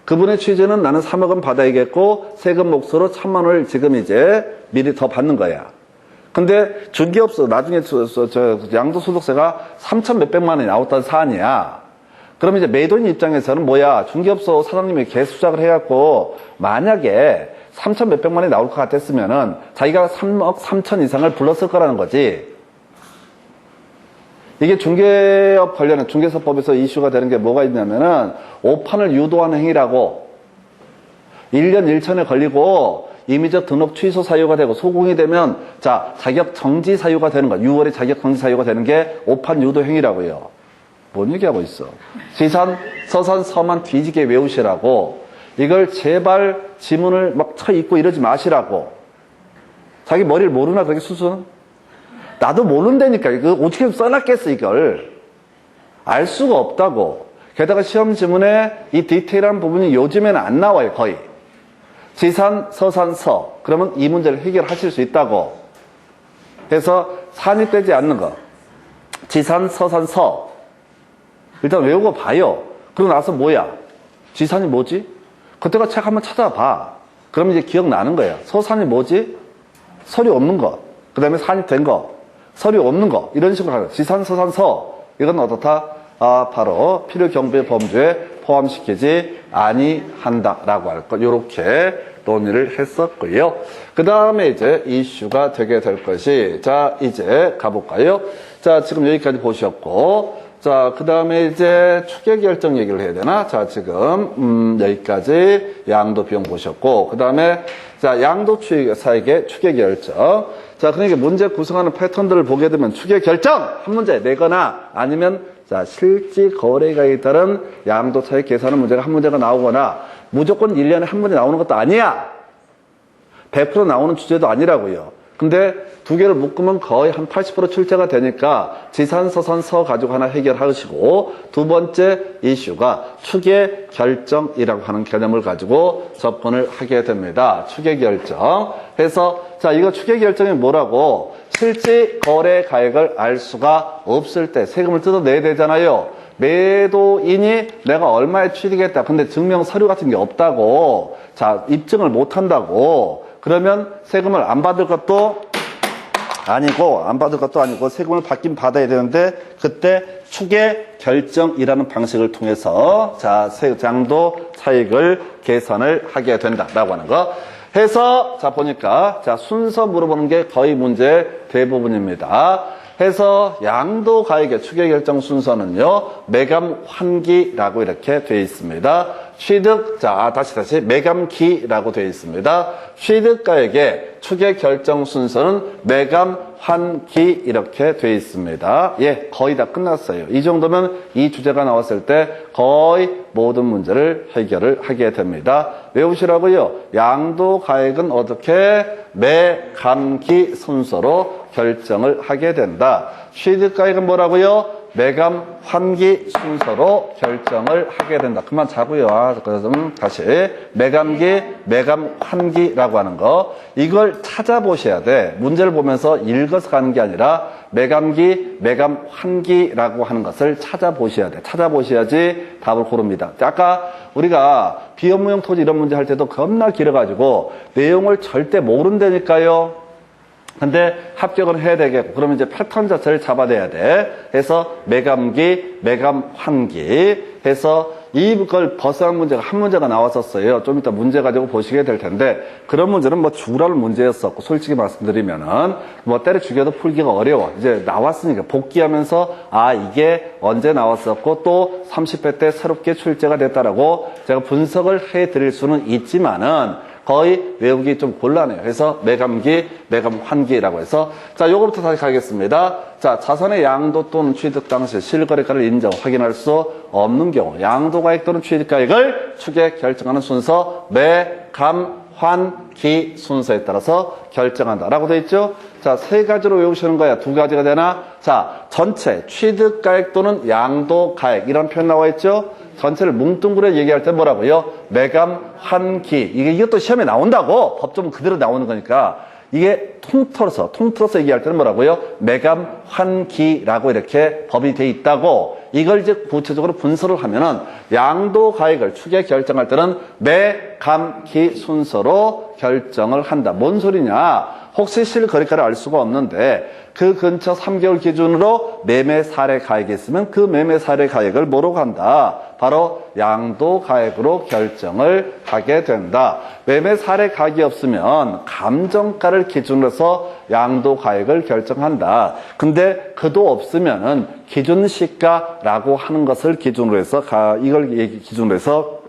그분의 취지는 나는 3억은 받아야겠고 세금 몫으로 1,000만 원을 지금 이제 미리 더 받는 거야. 근데 중개업소 나중에 양도소득세가 3천 몇백만 원이 나왔다는 사안이야. 그럼 이제 매도인 입장에서는 뭐야, 중개업소 사장님이 개수작을 해갖고 만약에 3천 몇백만 원이 나올 것 같았으면은 자기가 3억 3천 이상을 불렀을 거라는 거지. 이게 중개업 관련한 중개사법에서 이슈가 되는 게 뭐가 있냐면은 오판을 유도하는 행위라고 1년 1천에 걸리고 임의적 등록 취소 사유가 되고 소공이 되면 자격 정지 사유가 되는 거야. 6월에 자격 정지 사유가 되는 게 오판 유도 행위라고요. 뭔 얘기하고 있어. 지산, 서산, 서만 뒤지게 외우시라고. 이걸 제발 지문을 막 쳐 읽고 이러지 마시라고. 자기 머리를 모르나 그렇게 수순? 나도 모른다니까. 이거 어떻게 써놨겠어, 이걸. 알 수가 없다고. 게다가 시험 지문에 이 디테일한 부분이 요즘에는 안 나와요, 거의. 지산, 서산, 서. 그러면 이 문제를 해결하실 수 있다고. 그래서 산입되지 않는 거. 지산, 서산, 서. 일단 외우고 봐요. 그러고 나서 뭐야? 지산이 뭐지? 그때가 책 한번 찾아봐. 그러면 이제 기억나는 거야. 서산이 뭐지? 서류 없는 거. 그 다음에 산입된 거. 서류 없는 거. 이런 식으로 하는 거. 지산, 서산, 서. 이건 어떻다? 바로 필요경비 범주에 포함시키지 아니한다라고 할 것. 요렇게 논의를 했었고요. 그 다음에 이제 이슈가 되게 될 것이, 이제 가볼까요? 지금 여기까지 보셨고, 그 다음에 이제 추계결정 얘기를 해야 되나? 지금, 여기까지 양도 비용 보셨고, 그 다음에, 양도사에게 추계결정. 그러니까 문제 구성하는 패턴들을 보게 되면 추계결정! 한 문제 내거나 아니면, 실지 거래가에 따른 양도차익 계산하는 문제가 한 문제가 나오거나, 무조건 1년에 한 문제 나오는 것도 아니야! 100% 나오는 주제도 아니라고요. 근데 두 개를 묶으면 거의 한 80% 출제가 되니까 지산, 서산, 서 가지고 하나 해결하시고, 두 번째 이슈가 추계 결정이라고 하는 개념을 가지고 접근을 하게 됩니다. 추계 결정. 그래서 이거 추계 결정이 뭐라고? 실제 거래 가액을 알 수가 없을 때 세금을 뜯어내야 되잖아요. 매도인이 내가 얼마에 취득했다. 근데 증명 서류 같은 게 없다고. 입증을 못 한다고. 그러면 세금을 안 받을 것도 아니고 세금을 받긴 받아야 되는데, 그때 추계 결정이라는 방식을 통해서 양도 차익을 계산을 하게 된다라고 하는 거. 해서 자 보니까 자 순서 물어보는 게 거의 문제 대부분입니다. 해서 양도 가액의 추계 결정 순서는요 매감 환기라고 이렇게 되어 있습니다. 취득 자 다시 매감기라고 되어 있습니다. 취득 가액의 추계 결정 순서는 매감 환기 이렇게 되어 있습니다. 예, 거의 다 끝났어요. 이 정도면 이 주제가 나왔을 때 거의 모든 문제를 해결을 하게 됩니다. 외우시라고요. 양도 가액은 어떻게 매감기 순서로 결정을 하게 된다. 취득 가액은 뭐라고요? 매감 환기 순서로 결정을 하게 된다. 그만 자고요. 그래서 다시 매감기, 매감 환기라고 하는 거 이걸 찾아보셔야 돼. 문제를 보면서 읽어서 가는 게 아니라 매감기, 매감 환기라고 하는 것을 찾아보셔야 돼. 찾아보셔야지 답을 고릅니다. 아까 우리가 비업무용 토지 이런 문제 할 때도 겁나 길어가지고 내용을 절대 모른다니까요. 근데 합격은 해야 되겠고 그러면 이제 패턴 자체를 잡아내야 돼. 해서 매감기, 매감 환기 해서 이걸 벗어난 문제가 한 문제가 나왔었어요. 좀 이따 문제 가지고 보시게 될 텐데 그런 문제는 뭐 죽으라는 문제였었고 솔직히 말씀드리면은 뭐 때려 죽여도 풀기가 어려워. 이제 나왔으니까 복귀하면서 아 이게 언제 나왔었고 또 30회 때 새롭게 출제가 됐다라고 제가 분석을 해드릴 수는 있지만은 거의 외우기 좀 곤란해요. 그래서 매감기, 매감 환기라고 해서 자 요거부터 다시 가겠습니다. 자 자산의 양도 또는 취득 당시 실거래가를 인정 확인할 수 없는 경우 양도가액 또는 취득가액을 추계 결정하는 순서 매감 환기 순서에 따라서 결정한다라고 되어 있죠. 자, 세 가지로 외우시는 거야. 두 가지가 되나? 자, 전체 취득가액 또는 양도가액 이런 표현 나와 있죠. 전체를 뭉뚱그려 얘기할 때 뭐라고요? 매감 환기. 이것도 시험에 나온다고. 법조문 그대로 나오는 거니까. 이게 통틀어서 얘기할 때는 뭐라고요? 매감 환기라고 이렇게 법이 돼 있다고. 이걸 이제 구체적으로 분석을 하면은 양도 가액을 추계 결정할 때는 매감기 순서로 결정을 한다. 뭔 소리냐? 혹시 실거래가를 알 수가 없는데 그 근처 3개월 기준으로 매매 사례 가액이 있으면 그 매매 사례 가액을 뭐로 간다? 바로 양도 가액으로 결정을 하게 된다. 매매 사례 가액이 없으면 감정가를 기준으로 해서 양도 가액을 결정한다. 근데 그도 없으면은 기준 시가라고 하는 것을 기준으로 해서 이걸 기준으로 해서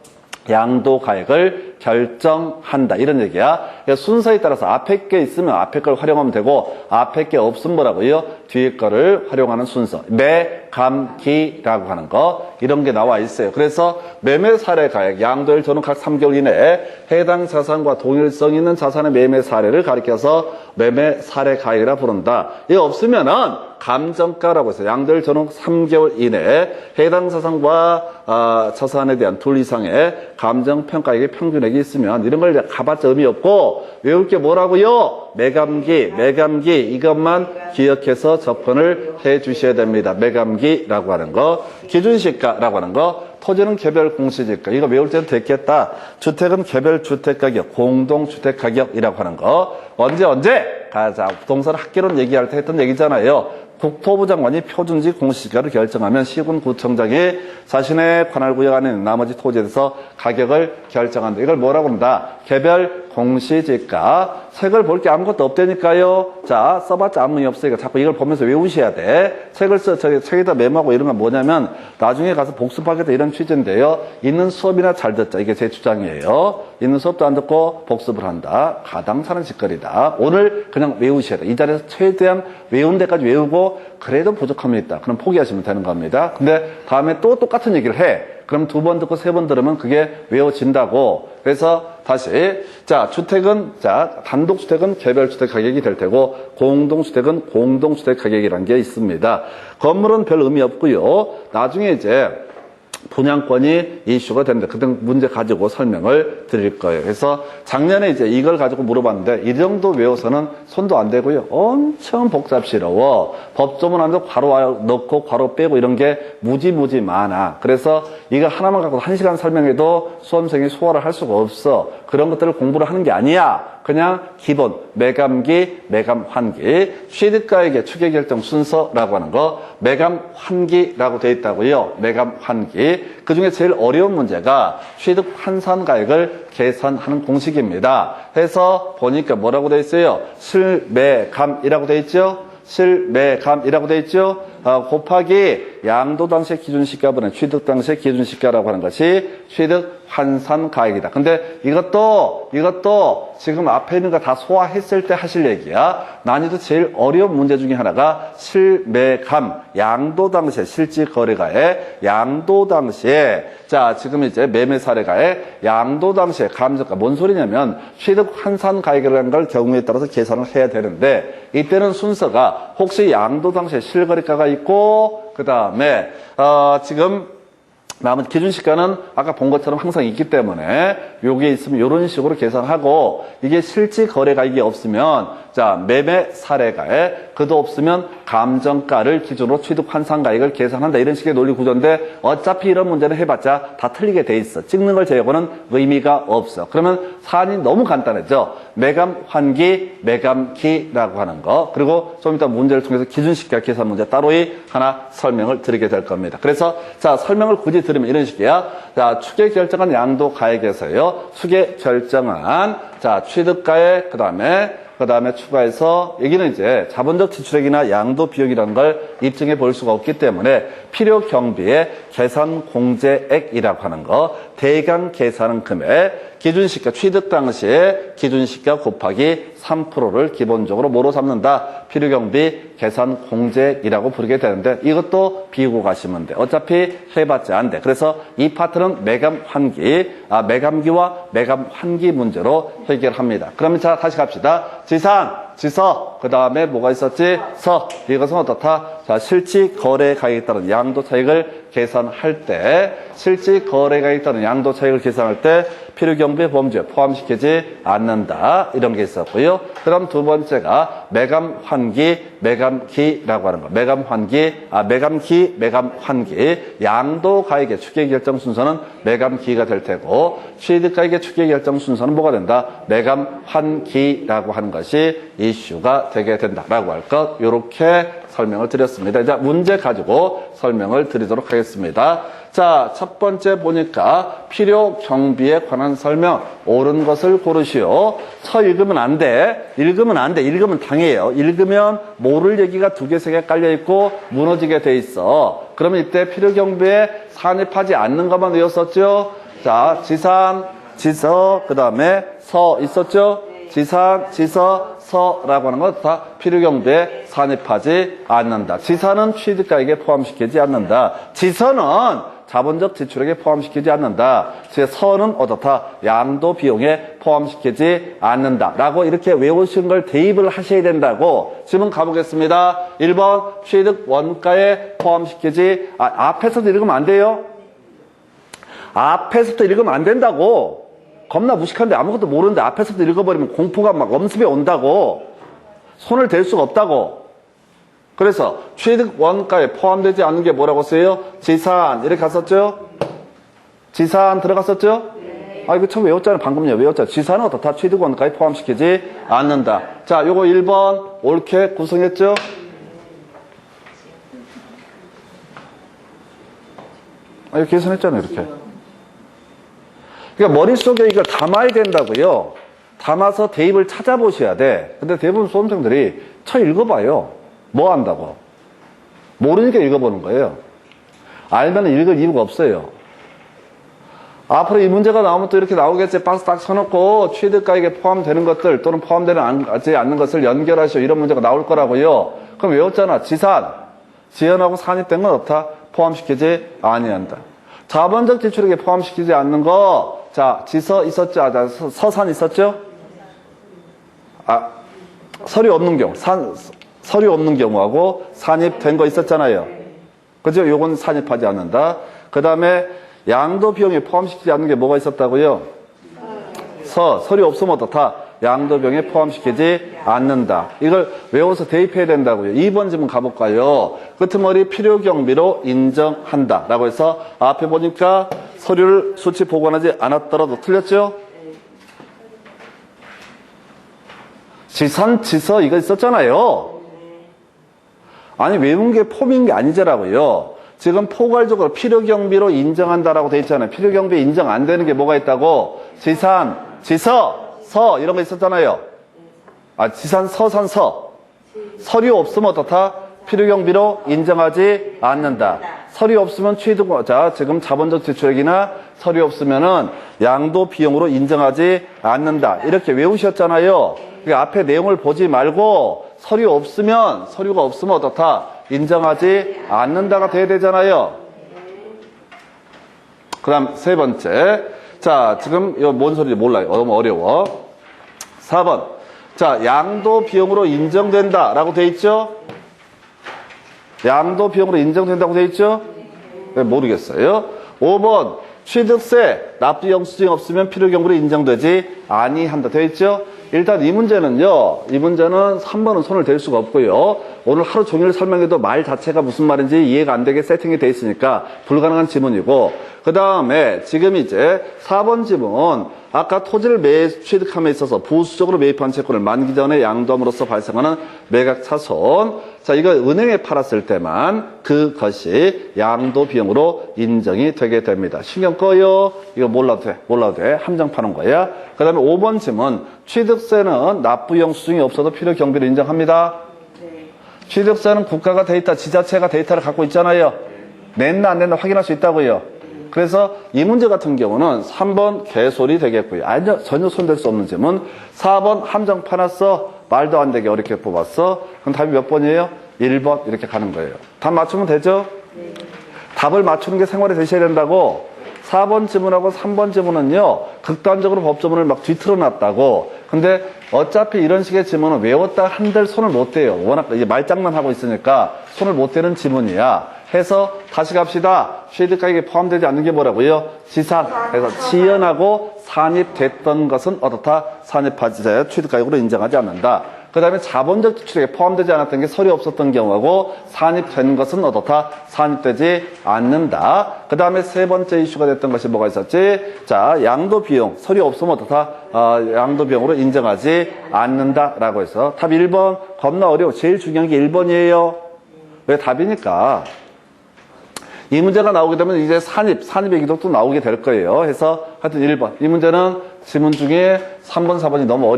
양도 가액을 결정한다. 이런 얘기야. 그러니까 순서에 따라서 앞에 게 있으면 앞에 걸 활용하면 되고 앞에 게 없으면 뭐라고요? 뒤에 거를 활용하는 순서. 매감기라고 하는 거 이런 게 나와 있어요. 그래서 매매 사례 가액, 양도일 저는 각 3개월 이내에 해당 자산과 동일성 있는 자산의 매매 사례를 가리켜서 매매 사례 가액이라 부른다. 이거 없으면은 감정가라고 해서 양도일 저는 3개월 이내에 해당 자산과 자산에 대한 둘 이상의 감정평가액의 평균액이 있으면 이런 걸 가봤자 의미 없고 외울 게 뭐라고요? 매감기 이것만 기억해서 접근을 해 주셔야 됩니다. 매감기라고 하는 거, 기준시가라고 하는 거, 토지는 개별 공시지가 이거 외울 때도 됐겠다. 주택은 개별 주택가격, 공동주택가격이라고 하는 거 언제 가자 부동산 학계론 얘기할 때 했던 얘기잖아요. 국토부 장관이 표준지 공시지가를 결정하면 시군구청장이 자신의 관할구역 안에 있는 나머지 토지에 대해서 가격을 결정한다. 이걸 뭐라고 한다? 개별 공시지가. 책을 볼 게 아무것도 없다니까요. 자, 써봤자 아무 의미 없으니까 자꾸 이걸 보면서 외우셔야 돼. 책을 책에다 메모하고 이런 건 뭐냐면 나중에 가서 복습하겠다 이런 취지인데요. 있는 수업이나 잘 듣자. 이게 제 주장이에요. 있는 수업도 안 듣고 복습을 한다. 가당사는 짓거리다. 오늘 그냥 외우셔야 돼. 이 자리에서 최대한 외운 데까지 외우고 그래도 부족함이 있다. 그럼 포기하시면 되는 겁니다. 근데 다음에 또 똑같은 얘기를 해. 그럼 2번 듣고 3번 들으면 그게 외워진다고. 그래서 다시 자 주택은 단독주택은 개별주택 가격이 될 테고 공동주택은 공동주택 가격이라는 게 있습니다. 건물은 별 의미 없고요. 나중에 이제 분양권이 이슈가 되는데 그때 문제 가지고 설명을 드릴 거예요. 그래서 작년에 이제 이걸 가지고 물어봤는데 이 정도 외워서는 손도 안 대고요. 엄청 복잡스러워. 법조문 안에도 괄호 넣고 괄호 빼고 이런 게 무지 많아. 그래서 이거 하나만 갖고 1시간 설명해도 수험생이 소화를 할 수가 없어. 그런 것들을 공부를 하는 게 아니야. 그냥 기본 매감기, 매감 환기, 취득가액의 추계 결정 순서라고 하는 거 매감 환기라고 되어 있다고요. 매감 환기. 문제들이 그중에 제일 어려운 문제가 취득 환산가액을 계산하는 공식입니다. 해서 보니까 뭐라고 돼 있어요? 실매감이라고 돼 있죠? 실매감이라고 돼 있죠? 곱하기 양도 당시의 기준시가분의 취득 당시의 기준시가라고 하는 것이 취득 환산가액이다. 근데 이것도 지금 앞에 있는 거 다 소화했을 때 하실 얘기야. 난이도 제일 어려운 문제 중에 하나가 실매감, 양도 당시의 실질 거래가의 양도 당시에 자, 지금 이제 매매 사례가의 양도 당시의 감정가 뭔 소리냐면 취득 환산가액이라는 걸 경우에 따라서 계산을 해야 되는데 이때는 순서가 혹시 양도 당시에 실거래가가 있고 그다음에 지금 남은 기준시가는 아까 본 것처럼 항상 있기 때문에 여기에 있으면 이런 식으로 계산하고 이게 실질 거래가액이 없으면 자 매매 사례가에 그도 없으면 감정가를 기준으로 취득 환산가액을 계산한다 이런 식의 논리 구조인데 어차피 이런 문제는 해봤자 다 틀리게 돼 있어. 찍는 걸 제외하고는 의미가 없어. 그러면 사안이 너무 간단해져. 매감 환기, 매감기라고 하는 거 그리고 좀 이따 문제를 통해서 기준시가 계산 문제 따로이 하나 설명을 드리게 될 겁니다. 그래서 자 설명을 굳이 들으면 이런 식이야. 자 추계 결정한 양도 가액에서요. 추계 결정한 자 취득가액 그다음에 추가해서 여기는 이제 자본적 지출액이나 양도 비용이라는 걸 입증해 볼 수가 없기 때문에 필요 경비의 계산 공제액이라고 하는 거 대강 계산은 금액 기준시가 취득 당시에 기준시가 곱하기 3%를 기본적으로 뭐로 삼는다? 필요경비 계산 공제액이라고 부르게 되는데 이것도 비우고 가시면 돼. 어차피 해봤자 안 돼. 그래서 이 파트는 매감 환기, 매감기와 매감 환기 문제로 해결합니다. 그러면 자 다시 갑시다. 지상, 지서, 그 다음에 뭐가 있었지? 서. 이것은 어떻다? 자, 실질 거래 가액에 따른 양도 차익을 계산할 때, 실질 거래 가액에 따른 양도 차익을 계산할 때 필요경비 범주에 포함시키지 않는다. 이런 게 있었고요. 그럼 두 번째가 매감 환기, 매감기라고 하는 거. 매감 환기, 매감기, 매감 환기. 양도 가액의 추계 결정 순서는 매감기가 될 테고, 취득 가액의 추계 결정 순서는 뭐가 된다? 매감 환기라고 하는 것이 이슈가 되게 된다라고 할 것. 요렇게 설명을 드렸습니다. 이제 문제 가지고 설명을 드리도록 하겠습니다. 자, 첫 번째 보니까 필요 경비에 관한 설명 옳은 것을 고르시오. 읽으면 안 돼. 읽으면 안 돼. 읽으면 당해요. 읽으면 모를 얘기가 두 개, 세 개 깔려 있고 무너지게 돼 있어. 그러면 이때 필요 경비에 산입하지 않는 것만 외웠었죠. 자, 지상, 지서, 그 다음에 서 있었죠. 지상, 지서, 서라고 하는 것 다 필요경비에 산입하지 않는다. 지사는 취득가액에 포함시키지 않는다. 지서는 자본적 지출액에 포함시키지 않는다. 서는 어떻다? 양도 비용에 포함시키지 않는다. 라고 이렇게 외우신 걸 대입을 하셔야 된다고. 질문 가보겠습니다. 1번 취득 원가에 포함시키지 앞에서도 읽으면 안 돼요? 앞에서도 읽으면 안 된다고. 겁나 무식한데 아무것도 모르는데 앞에서부터 읽어버리면 공포가 막 엄습해 온다고. 손을 댈 수가 없다고. 그래서 취득 원가에 포함되지 않는 게 뭐라고 써요? 지산 이렇게 갔었죠? 지산 들어갔었죠? 네. 이거 처음 외웠잖아요. 방금요 외웠잖아요. 지산은 어떻다? 취득 원가에 포함시키지 않는다. 자, 요거 1번 옳게 구성했죠? 이거 계산했잖아요. 이렇게. 그러니까 머릿속에 이걸 담아야 된다고요. 담아서 대입을 찾아보셔야 돼. 근데 대부분 수험생들이 읽어봐요. 뭐 한다고? 모르니까 읽어보는 거예요. 알면 읽을 이유가 없어요. 앞으로 이 문제가 나오면 또 이렇게 나오겠지. 박스 딱 쳐놓고 취득가액에 포함되는 것들 또는 포함되지 않는 것을 연결하시오. 이런 문제가 나올 거라고요. 그럼 외웠잖아. 지산. 지연하고 산입된 건 없다. 포함시키지 아니한다. 자본적 지출액에 포함시키지 않는 거. 자, 지서 있었죠? 서산 있었죠? 서류 없는 경우. 서류 없는 경우하고 산입된 거 있었잖아요. 그죠? 요건 산입하지 않는다. 그 다음에 양도 비용에 포함시키지 않는 게 뭐가 있었다고요? 서류 없으면 어떻다? 양도 비용에 포함시키지 않는다. 이걸 외워서 대입해야 된다고요. 2번 질문 가볼까요? 끄트머리 필요 경비로 인정한다. 라고 해서 앞에 보니까 서류를 수치 보관하지 않았더라도 틀렸죠? 지산, 지서 이거 있었잖아요. 아니 외운 게 폼인 게 아니더라고요. 지금 포괄적으로 필요경비로 인정한다라고 돼 있잖아요. 필요경비 인정 안 되는 게 뭐가 있다고? 지산, 지서, 서 이런 거 있었잖아요. 지산, 서산, 서. 서류 없으면 어떻다? 필요경비로 인정하지 않는다. 서류 없으면 취득자, 지금 자본적 지출액이나 서류 없으면은 양도 비용으로 인정하지 않는다. 이렇게 외우셨잖아요. 그러니까 앞에 내용을 보지 말고 서류가 없으면 어떻다? 인정하지 않는다가 돼야 되잖아요. 그 다음 세 번째. 자, 지금 이거 뭔 소리인지 몰라요. 너무 어려워. 4번. 자, 양도 비용으로 인정된다 라고 돼 있죠? 양도 비용으로 인정된다고 돼 있죠? 네, 모르겠어요. 5번. 취득세, 납부 영수증이 없으면 필요경비로 인정되지 아니한다. 돼 있죠? 일단 이 문제는 3번은 손을 댈 수가 없고요. 오늘 하루 종일 설명해도 말 자체가 무슨 말인지 이해가 안 되게 세팅이 돼 있으니까 불가능한 지문이고, 그 다음에 지금 이제 4번 지문, 아까 토지를 취득함에 있어서 부수적으로 매입한 채권을 만기 전에 양도함으로써 발생하는 매각 차손. 자, 이거 은행에 팔았을 때만 그것이 양도 비용으로 인정이 되게 됩니다. 신경 꺼요. 이거 몰라도 돼. 함정 파는 거야. 그 다음에 5번 지문, 취득세는 납부 영수증이 없어도 필요 경비를 인정합니다. 네. 취득세는 국가가 데이터, 지자체가 데이터를 갖고 있잖아요. 냈나 안 냈나 확인할 수 있다고요. 그래서 이 문제 같은 경우는 3번 개소리 되겠고요. 전혀 손댈 수 없는 질문. 4번 함정 파놨어. 말도 안 되게 어렵게 뽑았어. 그럼 답이 몇 번이에요? 1번 이렇게 가는 거예요. 답 맞추면 되죠? 네. 답을 맞추는 게 생활에 되셔야 된다고. 4번 지문하고 3번 지문은요, 극단적으로 법조문을 막 뒤틀어 놨다고. 근데 어차피 이런 식의 지문은 외웠다 한들 손을 못 대요. 워낙 이제 말장난하고 있으니까 손을 못 대는 지문이야. 해서 다시 갑시다. 취득가액에 포함되지 않는 게 뭐라고요? 지산. 그래서 지연하고 산입됐던 것은 어떻다? 산입하지 취득가액으로 인정하지 않는다. 그 다음에 자본적 지출액에 포함되지 않았던 게 서류 없었던 경우하고 산입된 것은 어떻다? 산입되지 않는다. 그 다음에 세 번째 이슈가 됐던 것이 뭐가 있었지? 자, 양도 비용. 서류 없으면 어떻다? 양도 비용으로 인정하지 않는다라고 해서 답 1번. 겁나 어려워. 제일 중요한 게 1번이에요. 왜 답이니까. 이 문제가 나오게 되면 이제 산입의 기록도 나오게 될 거예요. 해서 하여튼 1번. 이 문제는 지문 중에 3번, 4번이 너무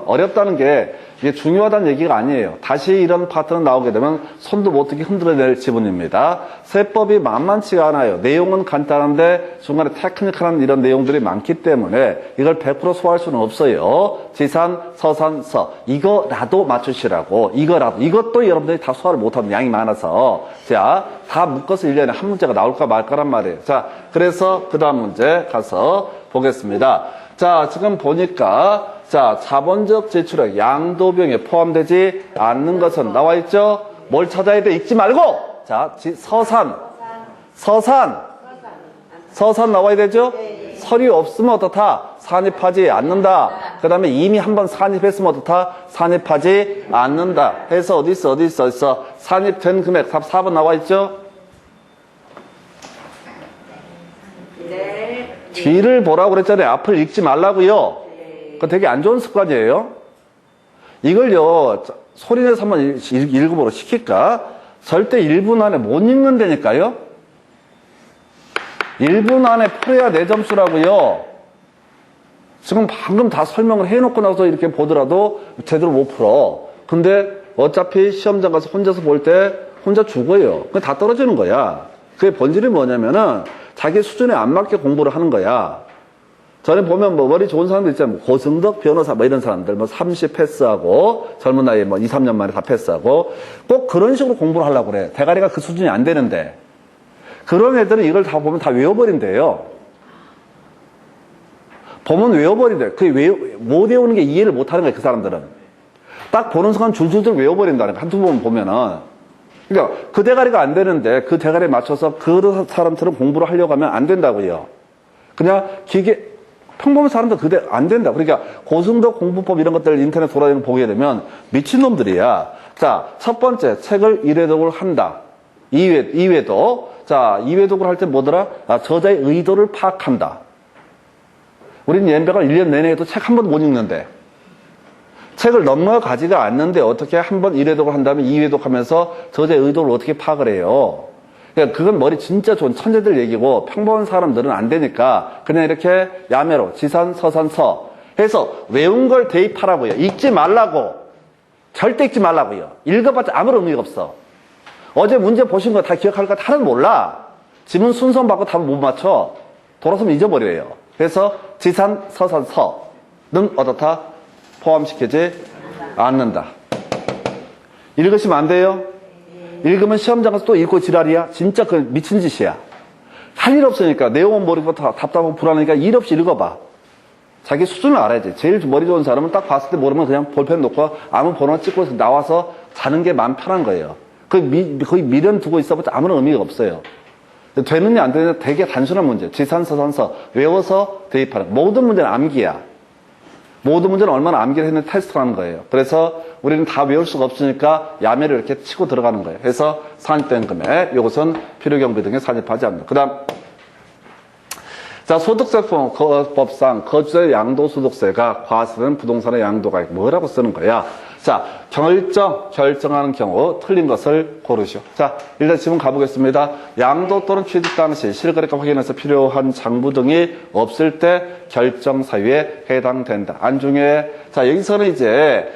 어렵다는 게 이게 중요하다는 얘기가 아니에요. 다시 이런 파트는 나오게 되면 손도 못 대게 흔들어낼 지문입니다. 세법이 만만치가 않아요. 내용은 간단한데 중간에 테크니컬한 이런 내용들이 많기 때문에 이걸 100% 소화할 수는 없어요. 지산, 서산, 서. 이거라도 맞추시라고. 이것도 여러분들이 다 소화를 못하는 양이 많아서. 자, 다 묶어서 1년에 한 문제가 나올까 말까란 말이에요. 자, 그래서 그 다음 문제 가서 보겠습니다. 자, 지금 보니까 자, 자본적 지출액 양도비용에 포함되지 않는 것은 나와 있죠? 뭘 찾아야 돼? 읽지 말고! 자, 서산 나와야 되죠? 서류 없으면 어떻다? 산입하지 않는다. 그 다음에 이미 한번 산입했으면 어떻다? 산입하지 않는다. 해서 어디 있어? 산입된 금액 답 4번 나와 있죠? 네. 뒤를 보라고 그랬잖아요. 앞을 읽지 말라고요. 그거 되게 안 좋은 습관이에요. 이걸요, 소리내서 한번 읽어보러 시킬까? 절대 1분 안에 못 읽는다니까요? 1분 안에 풀어야 내 점수라고요. 지금 방금 다 설명을 해놓고 나서 이렇게 보더라도 제대로 못 풀어. 근데 어차피 시험장 가서 혼자서 볼 때 혼자 죽어요. 그게 다 떨어지는 거야. 그게 본질이 뭐냐면은 자기 수준에 안 맞게 공부를 하는 거야. 전에 보면 뭐 머리 좋은 사람들 있잖아요. 뭐 고승덕 변호사 뭐 이런 사람들 뭐 30 패스하고 젊은 나이에 뭐 2, 3년 만에 다 패스하고 꼭 그런 식으로 공부를 하려고 그래. 대가리가 그 수준이 안 되는데. 그런 애들은 이걸 다 보면 다 외워버린대요. 보면 외워버린대. 못 외우는 게 이해를 못 하는 거야, 그 사람들은. 딱 보는 순간 줄줄줄 외워버린다는 거야. 한두 번 보면은. 그러니까 그 대가리가 안 되는데 그 대가리에 맞춰서 그 사람처럼 공부를 하려고 하면 안 된다고요. 그냥 평범한 사람도 그대 안 된다. 그러니까 고승덕 공부법 이런 것들 인터넷 돌아다니는 거 보게 되면 미친놈들이야. 자, 첫 번째 책을 1회독을 한다. 2회독. 자, 2회독을 할 때 뭐더라? 저자의 의도를 파악한다. 우리는 연배가 1년 내내 해도 책 한 번도 못 읽는데 책을 넘어가지가 않는데 어떻게 한 번 1회독을 한 다음에 2회독 하면서 저자의 의도를 어떻게 파악을 해요? 그러니까 그건 머리 진짜 좋은 천재들 얘기고 평범한 사람들은 안 되니까 그냥 이렇게 야매로 지산, 서산, 서 해서 외운 걸 대입하라고요. 읽지 말라고. 절대 읽지 말라고요. 읽어봤자 아무런 의미가 없어. 어제 문제 보신 거 다 기억할 거 하나도 몰라. 지문 순서 받고 답을 못 맞춰. 돌아서면 잊어버려요. 그래서 지산, 서산, 서는 어떻다? 포함시키지 않는다. 읽으시면 안 돼요? 읽으면 시험장 가서 또 읽고 지랄이야? 진짜 그 미친 짓이야. 할 일 없으니까 내용은 모르고 답답하고 불안하니까 일 없이 읽어봐. 자기 수준을 알아야지. 제일 머리 좋은 사람은 딱 봤을 때 모르면 그냥 볼펜 놓고 아무 번호 찍고 나와서 자는 게 마음 편한 거예요. 거의 미련 두고 있어봤자 아무런 의미가 없어요. 되느냐 안 되느냐 되게 단순한 문제. 지산, 서산, 서 외워서 대입하는. 모든 문제는 암기야. 모든 문제는 얼마나 암기를 했는지 테스트를 하는 거예요. 그래서 우리는 다 외울 수가 없으니까 야매를 이렇게 치고 들어가는 거예요. 그래서 산입된 금액, 이것은 필요경비 등에 산입하지 않는다. 그 다음, 자, 소득세법상 거주자의 양도소득세가 과세된 부동산의 양도가 뭐라고 쓰는 거야? 자, 결정하는 경우 틀린 것을 고르시오. 자, 일단 지문 가보겠습니다. 양도 또는 취득 당시 실거래가 확인해서 필요한 장부 등이 없을 때 결정 사유에 해당된다. 안중에, 자, 여기서는 이제,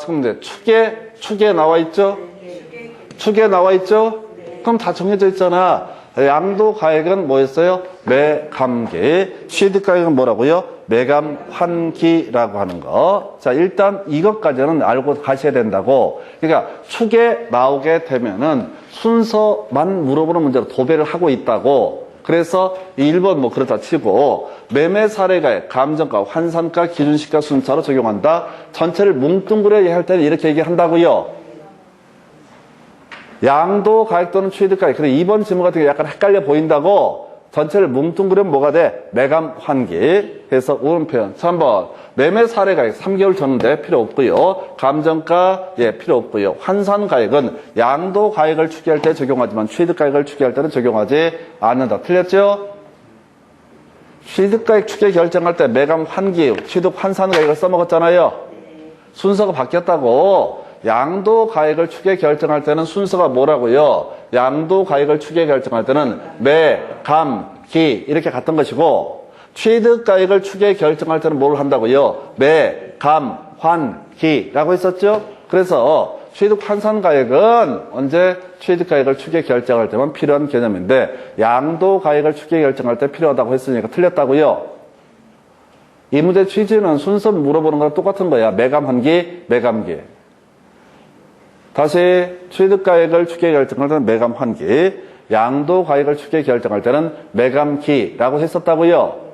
지금 이제 축에 나와 있죠? 축에 나와 있죠? 그럼 다 정해져 있잖아. 양도 가액은 뭐였어요? 매감기. 취득 가액은 뭐라고요? 매감환기라고 하는 거. 자, 일단 이것까지는 알고 가셔야 된다고. 그러니까 축에 나오게 되면은 순서만 물어보는 문제로 도배를 하고 있다고. 그래서 1번 뭐 그렇다 치고 매매 사례가액, 감정가, 환산가, 기준시가 순차로 적용한다. 전체를 뭉뚱그려 할 때는 이렇게 얘기한다고요. 양도 가액 또는 취득 가액. 근데 2번 질문 같은 게 약간 헷갈려 보인다고. 전체를 뭉뚱그리면 뭐가 돼? 매감 환기. 해서 오른 표현. 3번. 매매 사례 가액 3개월 줬는데 필요 없고요. 감정가 필요 없고요. 환산 가액은 양도 가액을 추계할 때 적용하지만 취득 가액을 추계할 때는 적용하지 않는다. 틀렸죠? 취득 가액 추계 결정할 때 매감 환기, 취득 환산 가액을 써먹었잖아요. 순서가 바뀌었다고. 양도 가액을 추계 결정할 때는 순서가 뭐라고요? 양도 가액을 추계 결정할 때는 매, 감, 기 이렇게 갔던 것이고 취득 가액을 추계 결정할 때는 뭘 한다고요? 매, 감, 환, 기라고 했었죠? 그래서 취득 환산 가액은 언제 취득 가액을 추계 결정할 때만 필요한 개념인데 양도 가액을 추계 결정할 때 필요하다고 했으니까 틀렸다고요? 이 문제 취지는 순서 물어보는 거랑 똑같은 거야. 매감, 환기, 매감기. 다시 취득가액을 추계 결정할 때는 매감 환기, 양도 가액을 추계 결정할 때는 매감기라고 했었다고요.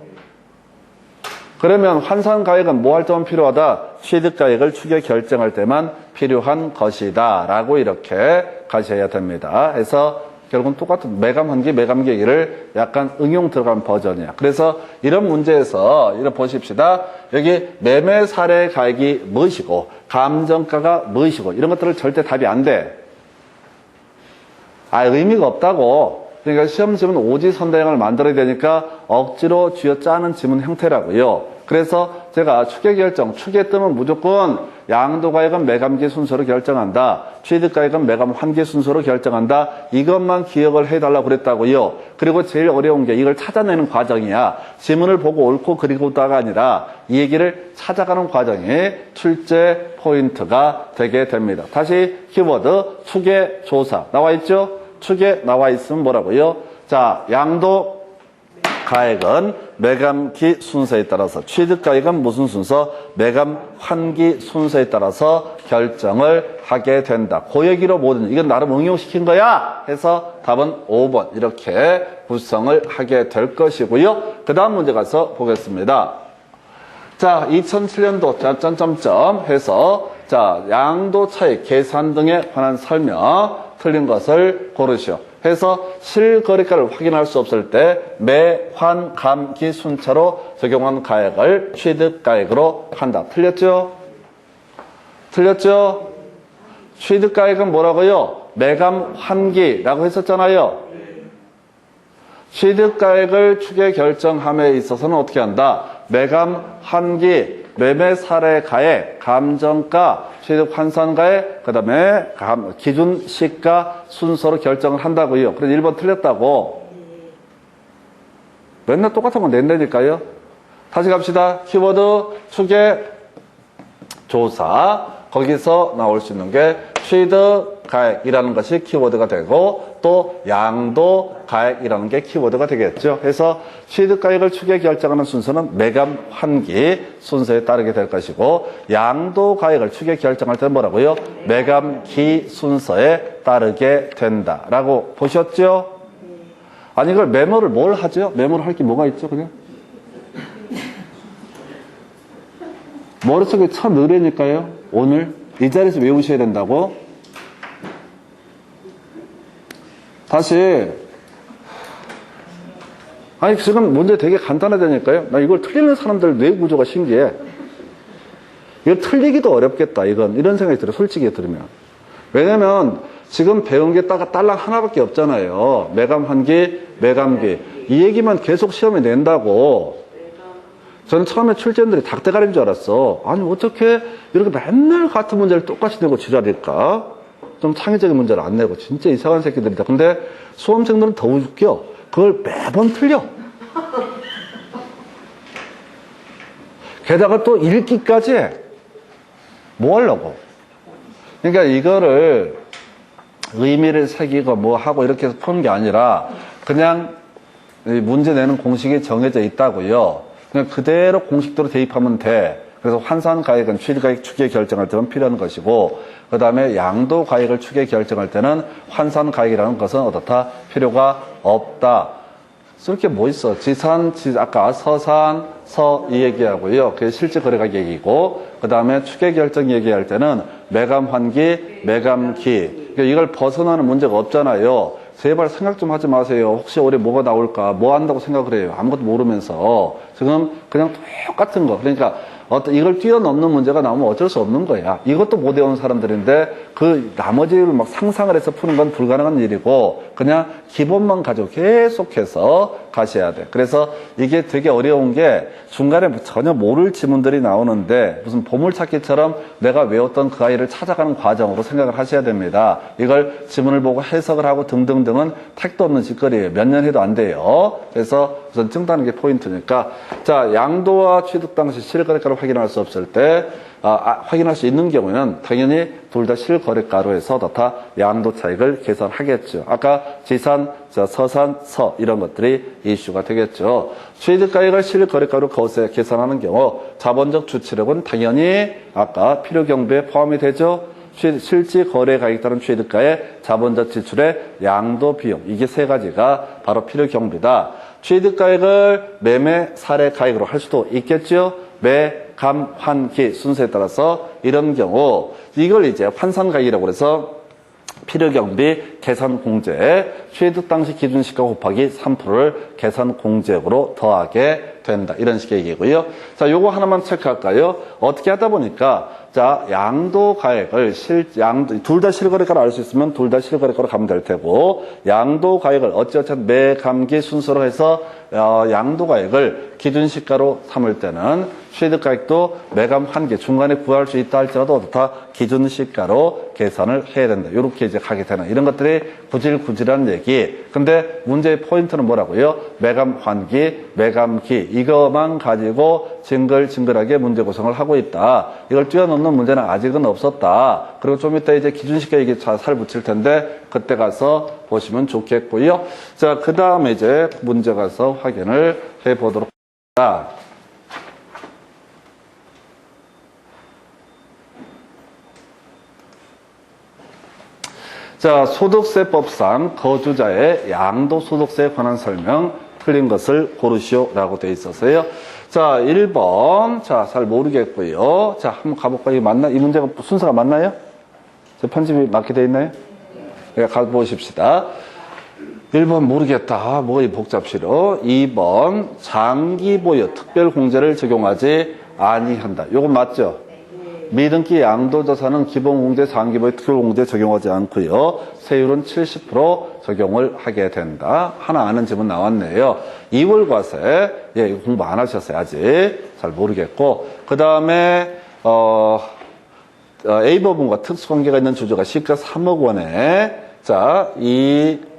그러면 환산 가액은 뭐 할 때만 필요하다? 취득가액을 추계 결정할 때만 필요한 것이다 라고 이렇게 가셔야 됩니다. 그래서 결국은 똑같은 매감 환기, 매감기 얘기를 약간 응용 들어간 버전이야. 그래서 이런 문제에서 이런 보십시다. 여기 매매 사례 가액이 무엇이고 감정가가 무엇이고 이런 것들을 절대 답이 안 돼. 의미가 없다고. 그러니까 시험 지문 오지선다형을 만들어야 되니까 억지로 쥐어짜는 지문 형태라고요. 그래서 제가 추계 결정, 축에 뜨면 무조건 양도가액은 매감기 순서로 결정한다. 취득가액은 매감 환기 순서로 결정한다. 이것만 기억을 해달라고 그랬다고요. 그리고 제일 어려운 게 이걸 찾아내는 과정이야. 지문을 보고 옳고 그리고다가 아니라 이 얘기를 찾아가는 과정이 출제 포인트가 되게 됩니다. 다시 키워드 추계 조사 나와 있죠? 축에 나와 있으면 뭐라고요? 자, 양도 가액은 매감기 순서에 따라서 취득가액은 무슨 순서? 매감 환기 순서에 따라서 결정을 하게 된다. 그 얘기로 모든 이건 나름 응용시킨 거야 해서 답은 5번 이렇게 구성을 하게 될 것이고요. 그 다음 문제 가서 보겠습니다. 자, 2007년도 점점점 해서 자, 양도 차익 계산 등에 관한 설명 틀린 것을 고르시오. 해서 실거래가를 확인할 수 없을 때 매, 환, 감, 기 순차로 적용한 가액을 취득가액으로 한다. 틀렸죠? 틀렸죠? 취득가액은 뭐라고요? 매감, 환기라고 했었잖아요. 취득가액을 추계 결정함에 있어서는 어떻게 한다? 매감, 환기, 매매 사례 가액, 감정가, 취득 환산 가액, 그 다음에 기준 시가 순서로 결정을 한다고요. 그래서 1번 틀렸다고. 맨날 똑같은 거 낸다니까요. 다시 갑시다. 키워드 추계 조사. 거기서 나올 수 있는 게 취득 가액이라는 것이 키워드가 되고 또 양도 가액이라는 게 키워드가 되겠죠. 그래서 취득 가액을 추계 결정하는 순서는 매감 환기 순서에 따르게 될 것이고 양도 가액을 추계 결정할 때는 뭐라고요? 매감 기 순서에 따르게 된다라고 보셨죠? 아니 이걸 메모를 뭘 하죠? 메모를 할 게 뭐가 있죠? 그냥 머릿속에 참 느리니까요. 오늘 이 자리에서 외우셔야 된다고. 다시. 아니 지금 문제 되게 간단하다니까요. 나 이걸 틀리는 사람들 뇌 구조가 신기해. 이거 틀리기도 어렵겠다. 이런 생각이 들어요. 솔직히 들으면. 왜냐면 지금 배운 게 딸랑 하나밖에 없잖아요. 매감 환기, 매감기. 이 얘기만 계속 시험에 낸다고. 저는 처음에 출제원들이 닭대가리인 줄 알았어. 아니 어떻게 이렇게 맨날 같은 문제를 똑같이 내고 지랄일까? 좀 창의적인 문제를 안 내고 진짜 이상한 새끼들이다. 근데 수험생들은 더 웃겨. 그걸 매번 틀려. 게다가 또 읽기까지 해. 뭐 하려고? 그러니까 이거를 의미를 새기고 뭐 하고 이렇게 해서 푸는 게 아니라 그냥 문제 내는 공식이 정해져 있다고요. 그냥 그대로 공식대로 대입하면 돼. 그래서 환산 가액은 취득가액 추계 결정할 때는 필요한 것이고 그 다음에 양도 가액을 추계 결정할 때는 환산 가액이라는 것은 어떻다? 필요가 없다. 그렇게 뭐 있어? 지산, 아까 서산, 서 이 얘기하고요. 그게 실제 거래가격 얘기고 그 다음에 추계 결정 얘기할 때는 매감 환기, 매감기. 그러니까 이걸 벗어나는 문제가 없잖아요. 제발 생각 좀 하지 마세요. 혹시 올해 뭐가 나올까? 뭐 한다고 생각을 해요? 아무것도 모르면서. 지금 그냥 똑같은 거. 그러니까 이걸 뛰어넘는 문제가 나오면 어쩔 수 없는 거야. 이것도 못 외운 사람들인데 그 나머지를 막 상상을 해서 푸는 건 불가능한 일이고 그냥 기본만 가지고 계속해서 가셔야 돼. 그래서 이게 되게 어려운 게 중간에 전혀 모를 지문들이 나오는데 무슨 보물찾기처럼 내가 외웠던 그 아이를 찾아가는 과정으로 생각을 하셔야 됩니다. 이걸 지문을 보고 해석을 하고 등등등은 택도 없는 짓거리예요. 몇 년 해도 안 돼요. 그래서 우선 증다는 게 포인트니까. 자, 양도와 취득 당시 실거래가를 확인할 수 없을 때 확인할 수 있는 경우에는 당연히 둘 다 실거래가로 해서 다 양도 차익을 계산하겠죠. 아까 지산, 서산, 서 이런 것들이 이슈가 되겠죠. 취득가액을 실거래가로 거기서 계산하는 경우 자본적 주체력은 당연히 아까 필요경비에 포함이 되죠. 실제 거래가액에 따른 취득가의 자본적 지출의 양도 비용 이게 세 가지가 바로 필요경비다. 취득가액을 매매 사례 가액으로 할 수도 있겠죠. 매, 감, 환, 기 순서에 따라서 이런 경우 이걸 이제 환산가액이라고 해서 필요경비 계산공제 취득 당시 기준시가 곱하기 3%를 계산공제액으로 더하게 된다. 이런 식의 얘기고요. 자, 요거 하나만 체크할까요? 어떻게 하다 보니까 자, 양도 가액을 둘 다 실거래가를 알 수 있으면 둘 다 실거래가로 가면 될 테고 양도 가액을 어찌어찌 매감기 순서로 해서 양도 가액을 기준시가로 삼을 때는 취득가액도 매감 환기 중간에 구할 수 있다 할지라도 다 기준시가로 계산을 해야 된다. 이렇게 이제 가게 되는 이런 것들이 구질구질한 얘기. 근데 문제의 포인트는 뭐라고요? 매감 환기, 매감기 이것만 가지고 징글징글하게 문제 구성을 하고 있다. 이걸 뛰어넘는 문제는 아직은 없었다. 그리고 좀 이따 이제 기준시가 이게 살 붙일 텐데 그때 가서 보시면 좋겠고요. 자, 그 다음에 이제 문제 가서 확인을 해 보도록 하겠습니다. 자, 소득세법상 거주자의 양도소득세에 관한 설명 틀린 것을 고르시오라고 되어 있었어요. 자, 1번. 자, 잘 모르겠고요. 자, 한번 가볼까요? 맞나? 이 문제가 순서가 맞나요? 제 편집이 맞게 되어 있나요? 네, 가보십시다. 1번 모르겠다. 뭐가 복잡시로. 2번 장기보유 특별공제를 적용하지 아니한다. 요건 맞죠? 미등기 양도자산은 기본공제, 장기보유, 특별공제 적용하지 않고요. 세율은 70% 적용을 하게 된다. 하나 아는 질문 나왔네요. 이월과세, 예, 이거 공부 안 하셨어요. 아직 잘 모르겠고, 그 다음에 A법원과 특수관계가 있는 주주가 시가 3억 원에 자, 이것을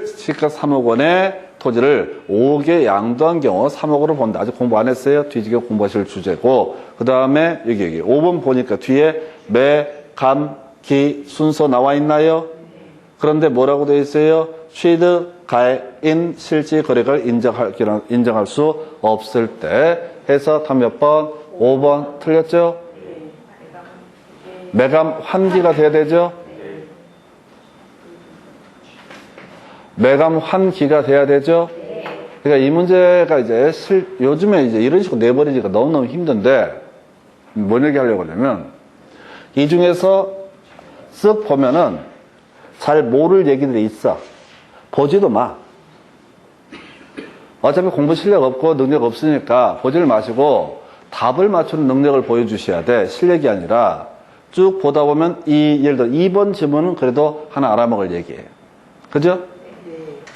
시가 3억 원에 토지를 5개 양도한 경우 3억으로 본다. 아직 공부 안 했어요? 뒤지게 공부하실 주제고. 그 다음에 여기 5번 보니까 뒤에 매, 감, 기 순서 나와 있나요? 그런데 뭐라고 되어 있어요? 취득, 가액인 실질 거래를 인정할 수 없을 때 해서 다 몇 번? 5번 틀렸죠? 매감 환기가 돼야 되죠? 매감 환기가 돼야 되죠? 그러니까 이 문제가 이제 요즘에 이제 이런 식으로 내버리니까 너무너무 힘든데, 뭔 얘기 하려고 하냐면, 이 중에서 쓱 보면은 잘 모를 얘기들이 있어. 보지도 마. 어차피 공부 실력 없고 능력 없으니까 보지를 마시고 답을 맞추는 능력을 보여주셔야 돼. 실력이 아니라 쭉 보다 보면 예를 들어 2번 지문은 그래도 하나 알아먹을 얘기예요. 그죠?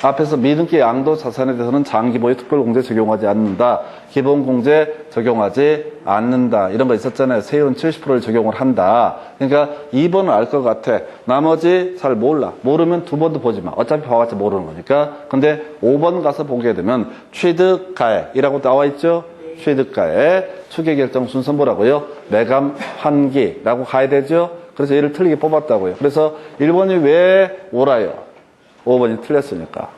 앞에서 미등기 양도 자산에 대해서는 장기보유 특별공제 적용하지 않는다. 기본공제 적용하지 않는다. 이런 거 있었잖아요. 세율은 70%를 적용을 한다. 그러니까 2번은 알 것 같아. 나머지 잘 몰라. 모르면 두 번도 보지 마. 어차피 봐봤자 모르는 거니까. 근데 5번 가서 보게 되면 취득가액이라고 나와 있죠? 취득가액, 추계결정 순서 뭐라고요? 매감 환기라고 가야 되죠? 그래서 얘를 틀리게 뽑았다고요. 그래서 1번이 왜 옳아요? 5번이 틀렸으니까.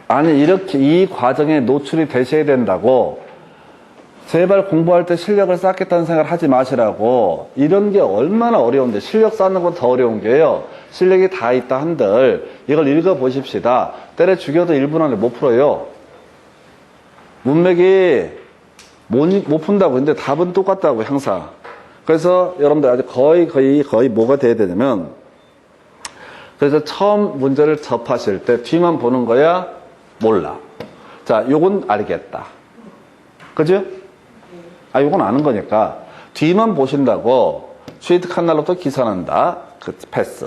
아니, 이렇게 이 과정에 노출이 되셔야 된다고. 제발 공부할 때 실력을 쌓겠다는 생각을 하지 마시라고. 이런 게 얼마나 어려운데, 실력 쌓는 건 더 어려운 게요. 실력이 다 있다 한들 이걸 읽어보십시다. 때려 죽여도 1분 안에 못 풀어요. 문맥이 못 푼다고. 근데 답은 똑같다고, 항상. 그래서 여러분들 아주 거의 뭐가 돼야 되냐면, 그래서 처음 문제를 접하실 때 뒤만 보는 거야? 몰라. 자, 요건 알겠다. 그죠? 아, 요건 아는 거니까. 뒤만 보신다고 취득한 날로부터 기산한다. 그 패스.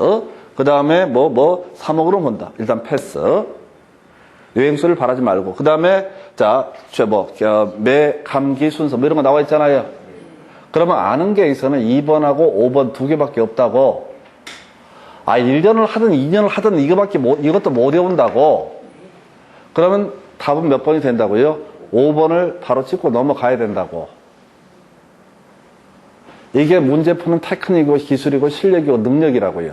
그 다음에 3억으로 본다. 일단 패스. 유행수를 바라지 말고. 그 다음에 매, 감기 순서 이런 거 나와 있잖아요. 그러면 아는 게 있어서는 2번하고 5번 두 개밖에 없다고. 1년을 하든 2년을 하든 이것도 못 외운다고. 그러면 답은 몇 번이 된다고요? 5번을 바로 찍고 넘어가야 된다고. 이게 문제 푸는 테크닉이고 기술이고 실력이고 능력이라고요.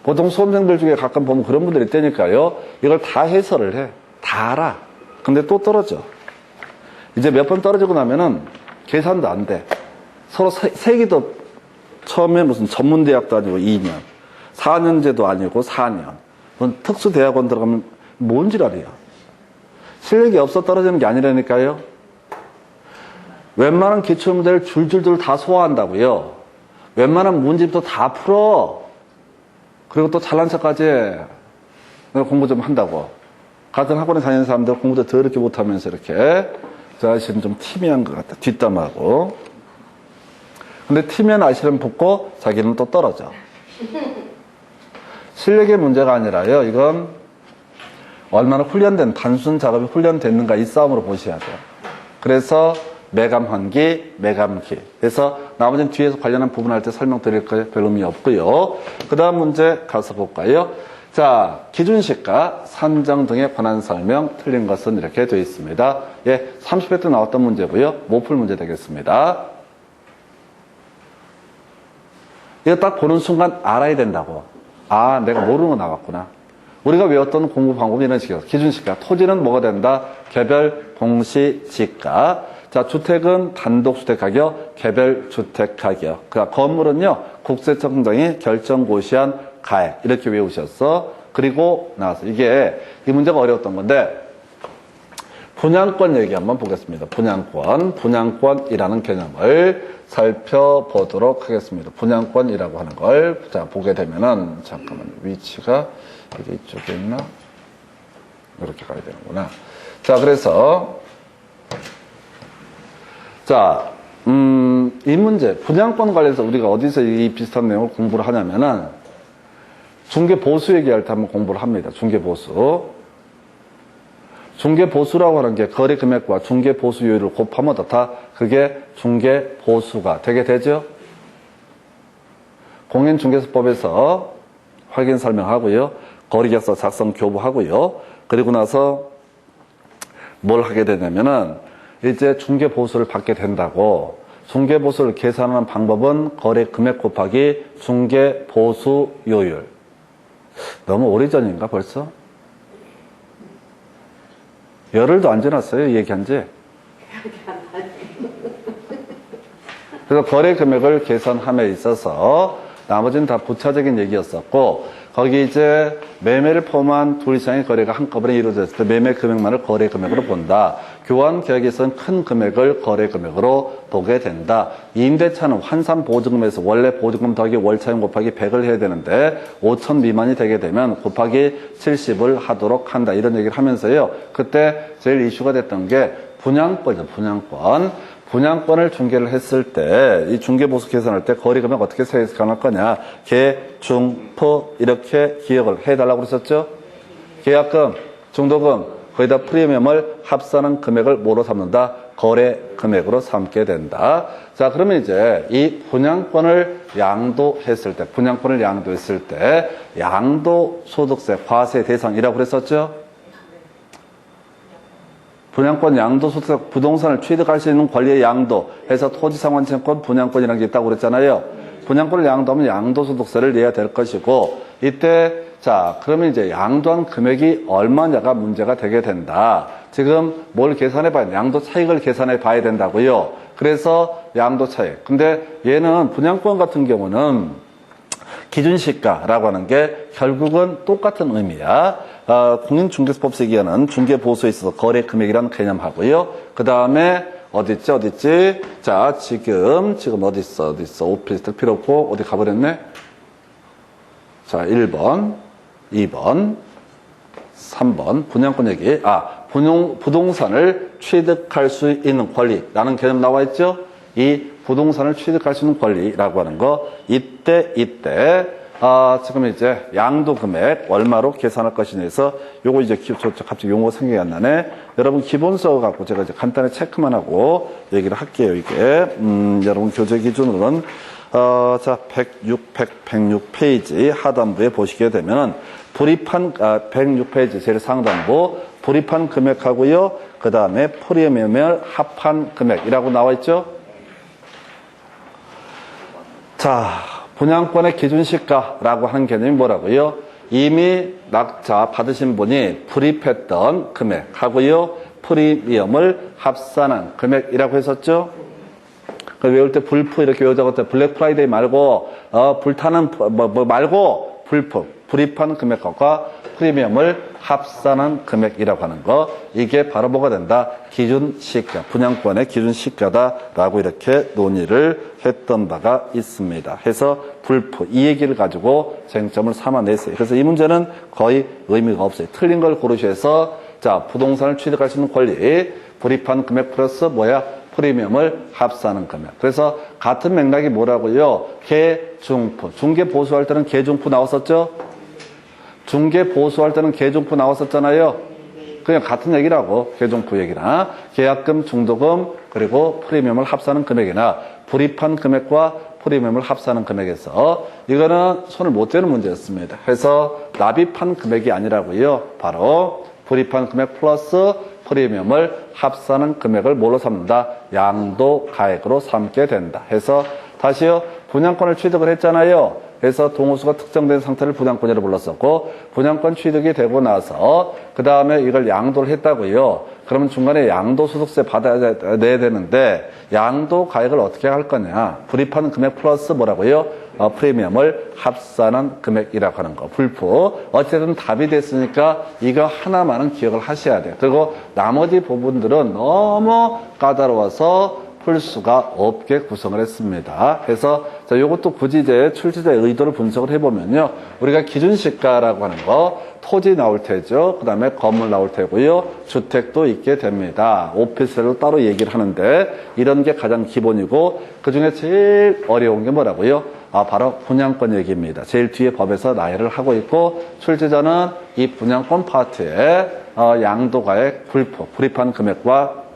보통 수험생들 중에 가끔 보면 그런 분들이 있다니까요. 이걸 다 해설을 해. 다 알아. 근데 또 떨어져. 이제 몇 번 떨어지고 나면은 계산도 안 돼. 서로 세기도 처음에 무슨 전문대학도 아니고 2년. 4년제도 아니고 4년. 특수대학원 들어가면 뭔 지랄이야. 실력이 없어 떨어지는 게 아니라니까요. 웬만한 기출문제를 줄줄줄 다 소화한다고요. 웬만한 문제부터 다 풀어. 그리고 또 잘난 척까지 내가 공부 좀 한다고. 같은 학원에 다니는 사람들 공부도 더럽게 못하면서 이렇게. 저 아저씨는 좀 티미한 것 같다. 뒷담하고. 근데 티면 아저씨는 붙고 자기는 또 떨어져. 실력의 문제가 아니라요. 이건 얼마나 단순 작업이 훈련됐는가 이 싸움으로 보셔야 돼요. 그래서 매감환기, 매감기. 그래서 나머지는 뒤에서 관련한 부분 할 때 설명드릴 거예요. 별 의미 없고요. 그 다음 문제 가서 볼까요? 자, 기준시가, 산정 등에 관한 설명 틀린 것은 이렇게 되어 있습니다. 예, 30회 때 나왔던 문제고요. 못 풀 문제 되겠습니다. 이거 딱 보는 순간 알아야 된다고. 아, 내가 모르는 거 나왔구나. 우리가 외웠던 공부 방법이 이런 식이었어. 기준시가. 토지는 뭐가 된다? 개별 공시지가. 자, 주택은 단독주택가격, 개별주택가격. 그 건물은요, 국세청장이 결정고시한 가액. 이렇게 외우셨어. 그리고 나와서 이게, 이 문제가 어려웠던 건데, 분양권 얘기 한번 보겠습니다. 분양권이라는 개념을 살펴보도록 하겠습니다. 분양권이라고 하는 걸, 자, 보게 되면은, 잠깐만요. 위치가, 이게 이쪽에 있나? 이렇게 가야 되는구나. 자, 그래서, 자, 이 문제, 분양권 관련해서 우리가 어디서 이 비슷한 내용을 공부를 하냐면은, 중개보수 얘기할 때 한번 공부를 합니다. 중개보수. 중개보수라고 하는 게 거래 금액과 중개보수율을 곱하면 어떻다? 그게 중개보수가 되게 되죠? 공인중개사법에서 확인 설명하고요. 거래계약서 작성 교부하고요. 그리고 나서 뭘 하게 되냐면은 이제 중개보수를 받게 된다고. 중개보수를 계산하는 방법은 거래 금액 곱하기 중개보수요율. 너무 오래전인가 벌써? 열흘도 안 지났어요, 얘기한 지. 그래서 거래 금액을 계산함에 있어서 나머지는 다 부차적인 얘기였었고, 거기 이제 매매를 포함한 둘 이상의 거래가 한꺼번에 이루어졌을 때 매매 금액만을 거래 금액으로 본다. 교환 계약에서는 큰 금액을 거래 금액으로 보게 된다. 임대차는 환산 보증금에서 원래 보증금 더하기 월차임 곱하기 100을 해야 되는데 5천 미만이 되게 되면 곱하기 70을 하도록 한다. 이런 얘기를 하면서요. 그때 제일 이슈가 됐던 게 분양권이죠. 분양권을 중개를 했을 때, 이 중개보수 계산할 때 거래 금액 어떻게 계산할 거냐. 개, 중, 프 이렇게 기억을 해달라고 그랬었죠. 계약금, 중도금, 거기다 프리미엄을 합산한 금액을 뭐로 삼는다? 거래 금액으로 삼게 된다. 자, 그러면 이제 이 분양권을 양도했을 때, 양도소득세 과세 대상이라고 그랬었죠. 분양권 양도소득세 부동산을 취득할 수 있는 권리의 양도 해서 토지상환채권 분양권이라는 게 있다고 그랬잖아요. 분양권을 양도하면 양도소득세를 내야 될 것이고, 이때 자, 그러면 이제 양도한 금액이 얼마냐가 문제가 되게 된다. 지금 뭘 계산해 봐야 양도 차익을 계산해 봐야 된다고요. 그래서 양도 차익. 근데 얘는 분양권 같은 경우는 기준시가라고 하는 게 결국은 똑같은 의미야. 공인중개사법에서 얘기하는 중개보수에 있어서 거래 금액이라는 개념하고요. 그 다음에 어딨지? 자, 지금 어디 있어? 오피스텔 필요 없고 어디 가버렸네? 자, 1번, 2번, 3번 분양권 얘기. 부동산을 취득할 수 있는 권리라는 개념 나와 있죠? 이 부동산을 취득할 수 있는 권리라고 하는 거 이때 지금 이제 양도 금액 얼마로 계산할 것이냐 해서 요거 이제 갑자기 용어 생각이 안 나네. 여러분 기본서 갖고 제가 이제 간단히 체크만 하고 얘기를 할게요. 이게 여러분 교재 기준으로는 자 106페이지 하단부에 보시게 되면은 불입한 106페이지 제일 상단부 불입한 금액하고요. 그 다음에 프리미엄을 합한 금액이라고 나와 있죠. 자, 분양권의 기준시가라고 하는 개념이 뭐라고요? 이미 낙자 받으신 분이 불입했던 금액하고요. 프리미엄을 합산한 금액이라고 했었죠? 외울 때 불프 이렇게 외우자고 때 블랙 프라이데이 말고 불타는 말고 불입한 금액과 프리미엄을 합산한 금액이라고 하는 거 이게 바로 뭐가 된다? 기준시가, 분양권의 기준시가다라고 이렇게 논의를 했던 바가 있습니다. 해서 불프 이 얘기를 가지고 쟁점을 삼아냈어요. 그래서 이 문제는 거의 의미가 없어요. 틀린 걸 고르셔서 자 부동산을 취득할 수 있는 권리 불입한 금액 플러스 프리미엄을 합산하는 금액. 그래서 같은 맥락이 뭐라고요? 계중프. 중개 보수할 때는 계중프 나왔었죠? 중개 보수할 때는 계중프 나왔었잖아요. 그냥 같은 얘기라고. 계중프 얘기나 계약금, 중도금 그리고 프리미엄을 합산하는 금액이나 불입한 금액과 프리미엄을 합산하는 금액에서 이거는 손을 못 대는 문제였습니다. 그래서 납입한 금액이 아니라고요. 바로 불입한 금액 플러스 프리미엄을 합산한 금액을 뭘로 삼는다? 양도가액으로 삼게 된다. 해서 다시요. 분양권을 취득을 했잖아요. 그래서 동호수가 특정된 상태를 분양권이라고 불렀었고 분양권 취득이 되고 나서 그 다음에 이걸 양도를 했다고요. 그러면 중간에 양도소득세 내야 되는데 양도가액을 어떻게 할 거냐. 불입한 금액 플러스 뭐라고요? 프리미엄을 합산한 금액이라고 하는 거. 불프. 어쨌든 답이 됐으니까 이거 하나만은 기억을 하셔야 돼요. 그리고 나머지 부분들은 너무 까다로워서 풀 수가 없게 구성을 했습니다. 그래서 자, 요것도 굳이 이제 출제자의 의도를 분석을 해보면요. 우리가 기준시가라고 하는 거 토지 나올 테죠. 그 다음에 건물 나올 테고요. 주택도 있게 됩니다. 오피스를 따로 얘기를 하는데 이런 게 가장 기본이고 그중에 제일 어려운 게 뭐라고요? 바로 분양권 얘기입니다. 제일 뒤에 법에서 나열을 하고 있고 출제자는 이 분양권 파트에 양도가액 불입한 금액과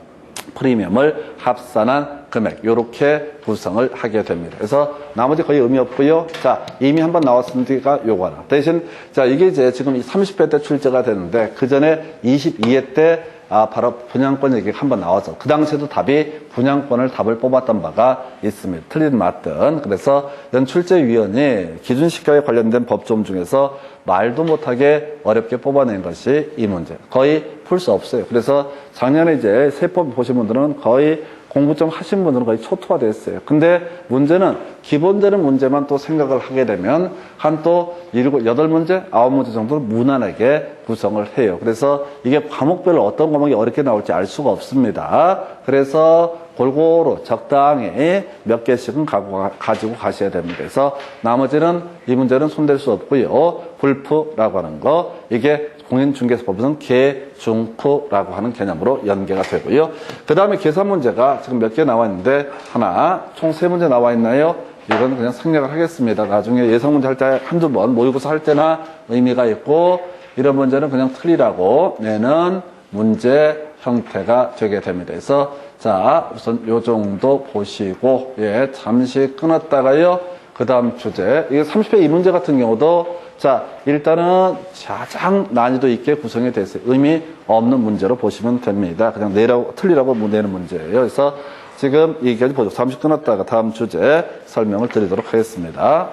프리미엄을 합산한 금액 요렇게 구성을 하게 됩니다. 그래서 나머지 거의 의미 없고요. 자, 이미 한번 나왔으니까 요거 하나. 대신 자, 이게 이제 지금 30회 때 출제가 되는데 그 전에 22회 때 바로 분양권 얘기가 한번 나와서 그 당시에도 답이 분양권을 답을 뽑았던 바가 있습니다. 틀린 맞든. 그래서 연출제위원이 기준시가에 관련된 법조문 중에서 말도 못하게 어렵게 뽑아낸 것이 이 문제. 거의 풀 수 없어요. 그래서 작년에 이제 세법 보신 분들은 거의 공부 좀 하신 분들은 거의 초토화됐어요. 근데 문제는 기본되는 문제만 또 생각을 하게 되면 한 또 8문제, 9문제 정도를 무난하게 구성을 해요. 그래서 이게 과목별로 어떤 과목이 어렵게 나올지 알 수가 없습니다. 그래서 골고루 적당히 몇 개씩은 가지고 가셔야 됩니다. 그래서 나머지는 이 문제는 손댈 수 없고요. 불프라고 하는 거 이게 공인중개사법에서는 계중프라고 하는 개념으로 연계가 되고요. 그 다음에 계산 문제가 지금 몇 개 나와 있는데 하나, 총 3문제 나와 있나요? 이건 그냥 생략을 하겠습니다. 나중에 예상 문제 할 때 한두 번 모의고사 할 때나 의미가 있고 이런 문제는 그냥 틀리라고 내는 문제 형태가 되게 됩니다. 그래서 자, 우선 요 정도 보시고 잠시 끊었다가요. 그 다음 주제. 이게 30회 이 문제 같은 경우도 자, 일단은 가장 난이도 있게 구성이 됐어요. 의미 없는 문제로 보시면 됩니다. 그냥 틀리라고 내는 문제예요. 그래서 지금 얘기까지 보죠. 잠시 끊었다가 다음 주제 설명을 드리도록 하겠습니다.